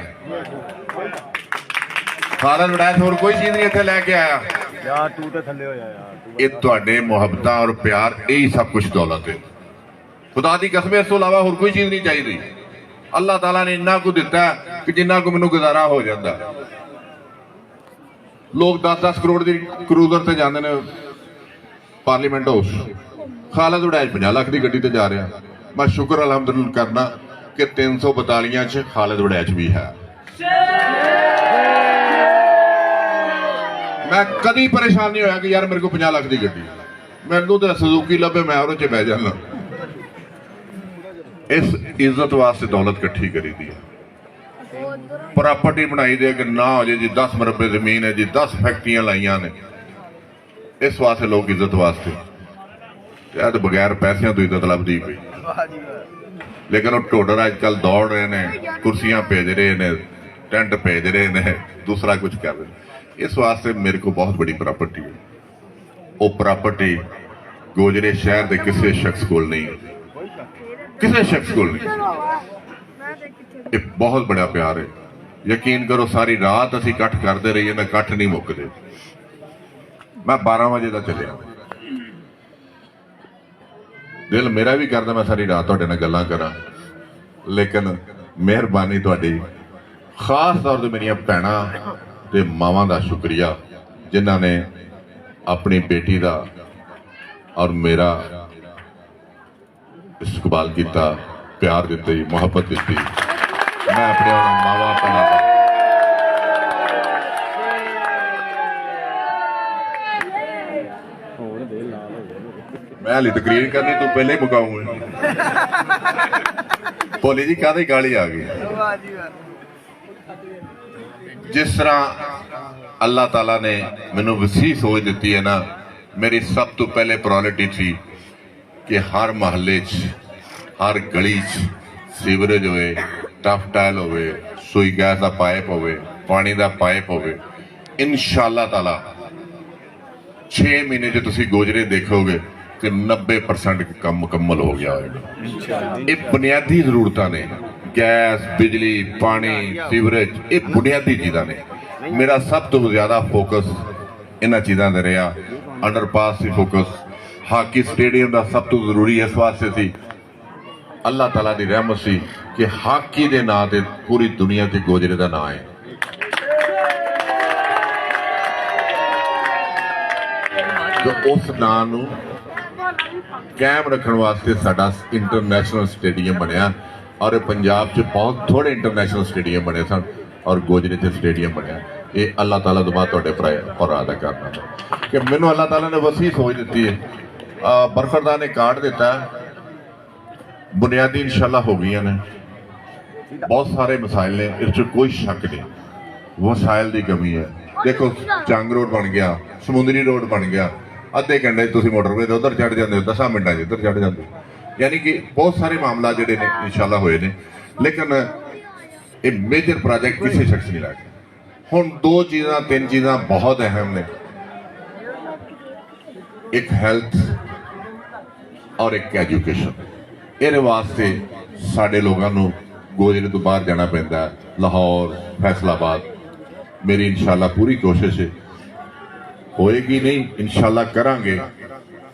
ਖਾਲਦ ਵੜੈਚ ਹੋਰ ਕੋਈ ਚੀਜ਼ ਨਹੀਂ ਇੱਥੇ ਲੈ ਕੇ ਆਇਆ। ਯਾਰ ਤੂੰ ਤਾਂ ਥੱਲੇ ਹੋ ਜਾ ਯਾਰ। ਇਹ ਤੁਹਾਡੇ ਮੁਹੱਬਤਾਂ ਔਰ ਪਿਆਰ, ਇਹੀ ਸਭ ਕੁਝ ਦੌਲਤ ਹੈ। ਖੁਦਾ ਦੀ ਕਸਮ, ਇਸ ਤੋਂ ਇਲਾਵਾ ਹੋਰ ਕੋਈ ਚੀਜ਼ ਨਹੀਂ ਚਾਹੀਦੀ। ਅੱਲਾਹ ਤਾਲਾ ਨੇ ਇੰਨਾ ਕੁ ਦਿੱਤਾ ਕਿ ਜਿੰਨਾ ਕੁ ਮੈਨੂੰ ਗੁਜ਼ਾਰਾ ਹੋ ਜਾਂਦਾ। ਲੋਕ 10-10 ਕਰੋੜ ਦੀ ਕਰੂਜ਼ਰ ਤੇ ਜਾਂਦੇ ਨੇ ਪਾਰਲੀਮੈਂਟ ਹਾਊਸ, ਖਾਲਦ ਵੜੈਚ 50 ਲੱਖ ਦੀ ਗੱਡੀ ਤੇ ਜਾ ਰਿਹਾ। ਮੈਂ ਸ਼ੁਕਰ ਅਲਹਮਦੁਲਿਲਾ ਕਰਨਾ ਕਿ 342 ਚ ਖਾਲਦ ਵੜੈਚ ਵੀ ਹੈ। ਮੈਂ ਕਦੀ ਪਰੇਸ਼ਾਨ ਨਹੀਂ ਹੋਇਆ ਕਿ ਯਾਰ ਮੇਰੇ ਕੋਲ 50 ਲੱਖ ਦੀ ਗੱਡੀ, ਮੈਨੂੰ ਤਾਂ ਸੁਜ਼ੂਕੀ ਲੱਭੇ ਮੈਂ ਉਹਦੇ ਚ ਬਹਿ ਜਾਣਾ। ਇਸ ਇੱਜ਼ਤ ਵਾਸਤੇ ਦੌਲਤ ਇਕੱਠੀ ਕਰੀਦੀ ਹੈ। ਪ੍ਰਾਪਰਟੀ ਬਣਾਈ ਦੇ ਕਿ ਨਾ ਹੋ ਜੇ ਜੀ 10 ਮਰਬੇ ਜ਼ਮੀਨ ਹੈ ਜੀ, 10 ਫੈਕਟਰੀਆਂ ਲਾਈਆਂ ਨੇ, ਇਸ ਵਾਸਤੇ ਲੋਕ ਇੱਜ਼ਤ ਵਾਸਤੇ। ਤੇ ਬਗੈਰ ਪੈਸਿਆਂ ਤੋਂ ਇੱਜ਼ਤ ਲੱਭਦੀ ਪਈ। ਲੇਕਿਨ ਉਹ ਢੋਡਰ ਅੱਜ ਕੱਲ ਦੌੜ ਰਹੇ ਨੇ, ਕੁਰਸੀਆਂ ਭੇਜ ਰਹੇ ਨੇ, ਟੈਂਟ ਭੇਜ ਰਹੇ ਨੇ, ਦੂਸਰਾ ਕੁਝ ਕਰ ਰਹੇ। ਇਸ ਵਾਸਤੇ ਮੇਰੇ ਕੋਲ ਬਹੁਤ ਬੜੀ ਪ੍ਰਾਪਰਟੀ ਹੈ। ਉਹ ਪ੍ਰਾਪਰਟੀ ਗੋਜਰੇ ਸ਼ਹਿਰ ਦੇ ਕਿਸੇ ਸ਼ਖਸ ਕੋਲ ਨਹੀਂ ਹੈ, ਕਿਸੇ ਸ਼ਖਸ ਕੋਲ ਨਹੀਂ। ਇਹ ਬਹੁਤ ਬੜਾ ਪਿਆਰ ਹੈ। ਯਕੀਨ ਕਰੋ ਸਾਰੀ ਰਾਤ ਅਸੀਂ ਇਕੱਠ ਕਰਦੇ ਰਹੀਏ ਨਾ, ਇਕੱਠ ਨਹੀਂ ਮੁੱਕਦੇ। ਮੈਂ 12 ਵਜੇ ਦਾ ਚੱਲਿਆ, ਦਿਲ ਮੇਰਾ ਵੀ ਕਰਦਾ ਮੈਂ ਸਾਰੀ ਰਾਤ ਤੁਹਾਡੇ ਨਾਲ ਗੱਲਾਂ ਕਰਾਂ, ਲੇਕਿਨ ਮਿਹਰਬਾਨੀ ਤੁਹਾਡੀ, ਖਾਸ ਤੌਰ ਤੇ ਮੇਰੀਆਂ ਭੈਣਾਂ ਤੇ ਮਾਵਾਂ ਦਾ ਸ਼ੁਕਰੀਆ ਜਿਨ੍ਹਾਂ ਨੇ ਆਪਣੀ ਬੇਟੀ ਦਾ ਔਰ ਮੇਰਾ ਇਸਤਕਬਾਲ ਕੀਤਾ, ਪਿਆਰ ਦਿੱਤੇ, ਮੁਹੱਬਤ ਦਿੱਤੀ। ਮੈਂ ਆਪਣੇ ਮਾਵਾਂ ਭੈਣਾਂ मैं हाली तकरीर करनी तू पहले ही मुकाऊंगा। भोली जी काहदी गाली आ गई। जिस तरह अल्लाह ताला ने मैनू वसी सोच दी है ना, मेरी सब तो पहले प्रायोरिटी थी कि हर महल्ले हर गली सीवरेज होए, टफ टाइल होए, सुई गैस का पाइप होए, पानी का पाइप होए। इंशाअल्लाह ताला 6 महीने जो तुसी गोजरे देखोगे कि 90% काम मुकम्मल हो गया होगा। ये बुनियादी जरूरतां ने, गैस, बिजली, पानी, सीवरेज, ये बुनियादी चीज़ां ने। मेरा सब तो ज़्यादा फोकस इन्हां चीज़ां ते रहा। अंडरपास से फोकस, हाकी स्टेडियम का सब तो जरूरी इस वास्ते सी, अल्लाह ताला की रहमत सी कि हाकी के नां ते पूरी दुनिया से गोजरे का नां है। तो उस नां नूं कायम रखने वास्ते साडा इंटरनेशनल स्टेडियम बनया, और पंजाब च बहुत थोड़े इंटरनेशनल स्टेडियम बने सन और गोजरे च स्टेडियम बनया। ये अल्लाह ताला तो बाद तुहाडे पर अदा करना कि मैनू अल्लाह ताला ने वसी सोच दी है। बरखरदा ने कार्ड दिता, बुनियादी इंशाल्लाह हो गई ने, बहुत सारे मसाइल ने, इस कोई शक नहीं, वसाइल की कमी है। देखो जंग रोड बन गया, समुद्री रोड बन गया, अद्धे घंटे तुसीं मोटरवे ते उधर चढ़ जाते हो, 10 मिनटां इधर चढ़ जाते हो। यानी कि बहुत सारे मामला जिहड़े ने इंशाल्लाह होए ने, लेकिन ये मेजर प्रोजेक्ट किसी शख्स नहीं लैके। हुण 2 चीज़ां 3 चीज़ां बहुत अहम ने, एक हेल्थ और एक एजुकेशन। इहदे वास्ते साडे लोगों नूं ਗੋਜਰੇ ਤੋਂ ਬਾਹਰ ਜਾਣਾ ਪੈਂਦਾ ਹੈ, ਲਾਹੌਰ, ਫੈਸਲਾਬਾਦ। ਮੇਰੀ ਇਨਸ਼ਾਅੱਲਾ ਪੂਰੀ ਕੋਸ਼ਿਸ਼ ਹੈ, ਹੋਏਗੀ ਨਹੀਂ ਇੰਸ਼ਾਅੱਲਾ ਕਰਾਂਗੇ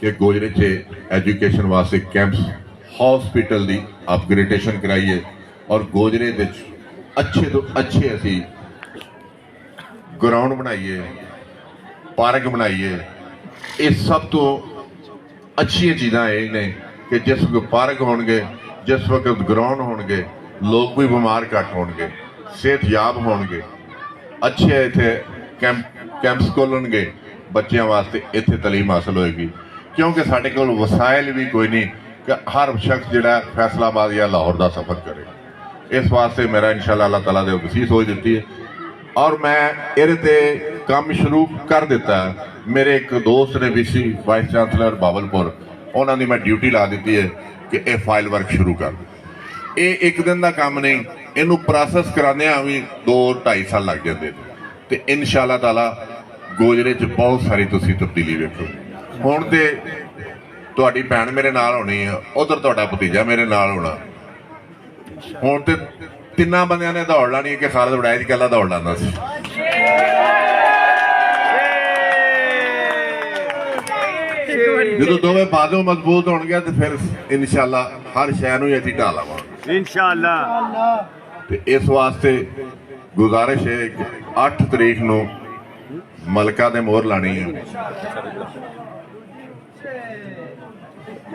ਕਿ ਗੋਜਰੇ 'ਚ ਐਜੂਕੇਸ਼ਨ ਵਾਸਤੇ ਕੈਂਪਸ, ਹਸਪੀਟਲ ਦੀ ਅਪਗ੍ਰੇਡੇਸ਼ਨ ਕਰਾਈਏ ਔਰ ਗੋਜਰੇ ਦੇ ਅੱਛੇ ਤੋਂ ਅੱਛੇ ਅਸੀਂ ਗਰਾਊਂਡ ਬਣਾਈਏ, ਪਾਰਕ ਬਣਾਈਏ। ਇਹ ਸਭ ਤੋਂ ਅੱਛੀਆਂ ਚੀਜ਼ਾਂ ਇਹ ਨੇ ਕਿ ਜਿਸ ਵਕਤ ਪਾਰਕ ਹੋਣਗੇ, ਜਿਸ ਵਕਤ ਗਰਾਊਂਡ ਹੋਣਗੇ, ਲੋਕ ਵੀ ਬਿਮਾਰ ਘੱਟ ਹੋਣਗੇ, ਸਿਹਤਯਾਬ ਹੋਣਗੇ। ਅੱਛੇ ਇੱਥੇ ਕੈਂਪਸ ਖੋਲ੍ਹਣਗੇ ਬੱਚਿਆਂ ਵਾਸਤੇ, ਇੱਥੇ ਤਾਲੀਮ ਹਾਸਲ ਹੋਏਗੀ। ਕਿਉਂਕਿ ਸਾਡੇ ਕੋਲ ਵਸਾਇਲ ਵੀ ਕੋਈ ਨਹੀਂ ਕਿ ਹਰ ਸ਼ਖਸ ਜਿਹੜਾ ਫੈਸਲਾਬਾਦ ਜਾਂ ਲਾਹੌਰ ਦਾ ਸਫ਼ਰ ਕਰੇ। ਇਸ ਵਾਸਤੇ ਮੇਰਾ ਇਨਸ਼ਾਅੱਲਾ ਅੱਲਾਹ ਤਾਲਾ ਦੇ ਵਸੀਅਤ ਸੋਚ ਦਿੱਤੀ ਹੈ ਔਰ ਮੈਂ ਇਹਦੇ ਤੇ ਕੰਮ ਸ਼ੁਰੂ ਕਰ ਦਿੱਤਾ। ਮੇਰੇ ਇੱਕ ਦੋਸਤ ਨੇ VC ਵਾਈਸ ਚਾਂਸਲਰ ਬਾਵਲਪੁਰ, ਉਹਨਾਂ ਦੀ ਮੈਂ ਡਿਊਟੀ ਲਾ ਦਿੱਤੀ ਹੈ ਕਿ ਇਹ ਫਾਈਲ ਵਰਕ ਸ਼ੁਰੂ ਕਰ ਦਿਓ। ਇਹ ਇੱਕ ਦਿਨ ਦਾ ਕੰਮ ਨਹੀਂ, ਇਹਨੂੰ ਪ੍ਰੋਸੈਸ ਕਰਾਉਂਦਿਆਂ ਵੀ 2-2.5 ਸਾਲ ਲੱਗ ਜਾਂਦੇ ਨੇ। ਤੇ ਇਨਸ਼ਾਅੱਲਾ ਤਾਲਾ ਗੋਜਰੇ 'ਚ ਬਹੁਤ ਸਾਰੀ ਤੁਸੀਂ ਤਬਦੀਲੀ ਵੇਖੋ। ਹੁਣ ਤੇ ਤੁਹਾਡੀ ਭੈਣ ਮੇਰੇ ਨਾਲ ਹੋਣੀ ਹੈ, ਉਧਰ ਤੁਹਾਡਾ ਭਤੀਜਾ ਮੇਰੇ ਨਾਲ ਹੋਣਾ। ਹੁਣ ਤੇ ਤਿੰਨਾਂ ਬੰਦਿਆਂ ਨੇ ਦੌੜ ਲਾਣੀ ਕਿ ਖਾਲਦ ਵੜੈਚ ਇਕੱਲਾ ਦੌੜ ਲਾਉਂਦਾ ਸੀ। ਜਦੋਂ ਦੋਵੇਂ ਬਾਜ਼ੂ ਮਜ਼ਬੂਤ ਹੋਣਗੇ ਤੇ ਫਿਰ ਇਨਸ਼ਾਅੱਲਾ ਹਰ ਸ਼ੈ ਨੂੰ ਅਸੀਂ ਢਾਹ ਲਾਵਾਂਗੇ ਇਨਸ਼ਾਅੱਲਾ। ਤੇ ਇਸ ਵਾਸਤੇ ਗੁਜ਼ਾਰਿਸ਼ ਹੈ ਕਿ 8 ਤਰੀਕ ਨੂੰ ਮਲਕਾ ਦੇ ਮੋਹਰ ਲਾਣੀ ਹੈ।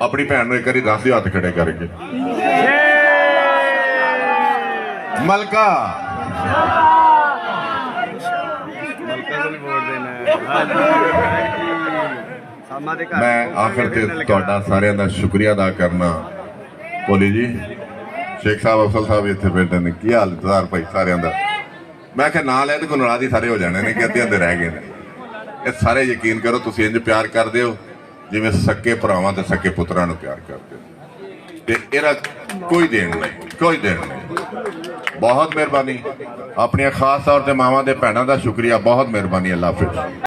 ਆਪਣੀ ਭੈਣ ਨੂੰ ਇੱਕ ਵਾਰੀ ਦੱਸ ਦਿਓ ਹੱਥ ਖੜੇ ਕਰਕੇ, ਮਲਕਾ ਮੈਂ ਆਖਰ ਤੇ ਤੁਹਾਡਾ ਸਾਰਿਆਂ ਦਾ ਸ਼ੁਕਰੀਆ ਅਦਾ ਕਰਨਾ। ਭੋਲੀ ਜੀ, ਸ਼ੇਖ ਸਾਹਿਬ, ਅਫਸਲ ਸਾਹਿਬ ਇੱਥੇ ਬੈਠੇ ਨੇ, ਕੀ ਹਾਲ ਚਾਲ ਭਾਈ ਸਾਰਿਆਂ ਦਾ? ਮੈਂ ਕਿਹਾ ਨਾਂ ਲੈ ਤੇ ਕੋਈ ਨਾਰਾਜ਼ ਹੀ ਸਾਰੇ ਹੋ ਜਾਣੇ ਨੇ ਕਿ ਅੱਧੇ ਅੱਧੇ ਰਹਿ ਗਏ ਨੇ। ਇਹ ਸਾਰੇ ਯਕੀਨ ਕਰੋ ਤੁਸੀਂ ਇੰਜ ਪਿਆਰ ਕਰਦੇ ਹੋ ਜਿਵੇਂ ਸੱਕੇ ਭਰਾਵਾਂ ਤੇ ਸੱਕੇ ਪੁੱਤਰਾਂ ਨੂੰ ਪਿਆਰ ਕਰਦੇ ਹੋ। ਤੇ ਇਹਦਾ ਕੋਈ ਦੇਣ ਨਹੀਂ, ਕੋਈ ਦੇਣ ਨਹੀਂ। ਬਹੁਤ ਮਿਹਰਬਾਨੀ। ਆਪਣੀਆਂ ਖਾਸ ਤੌਰ ਤੇ ਮਾਵਾਂ ਦੇ ਭੈਣਾਂ ਦਾ ਸ਼ੁਕਰੀਆ, ਬਹੁਤ ਮਿਹਰਬਾਨੀ। ਅੱਲਾਹ ਹਾਫਿਜ਼।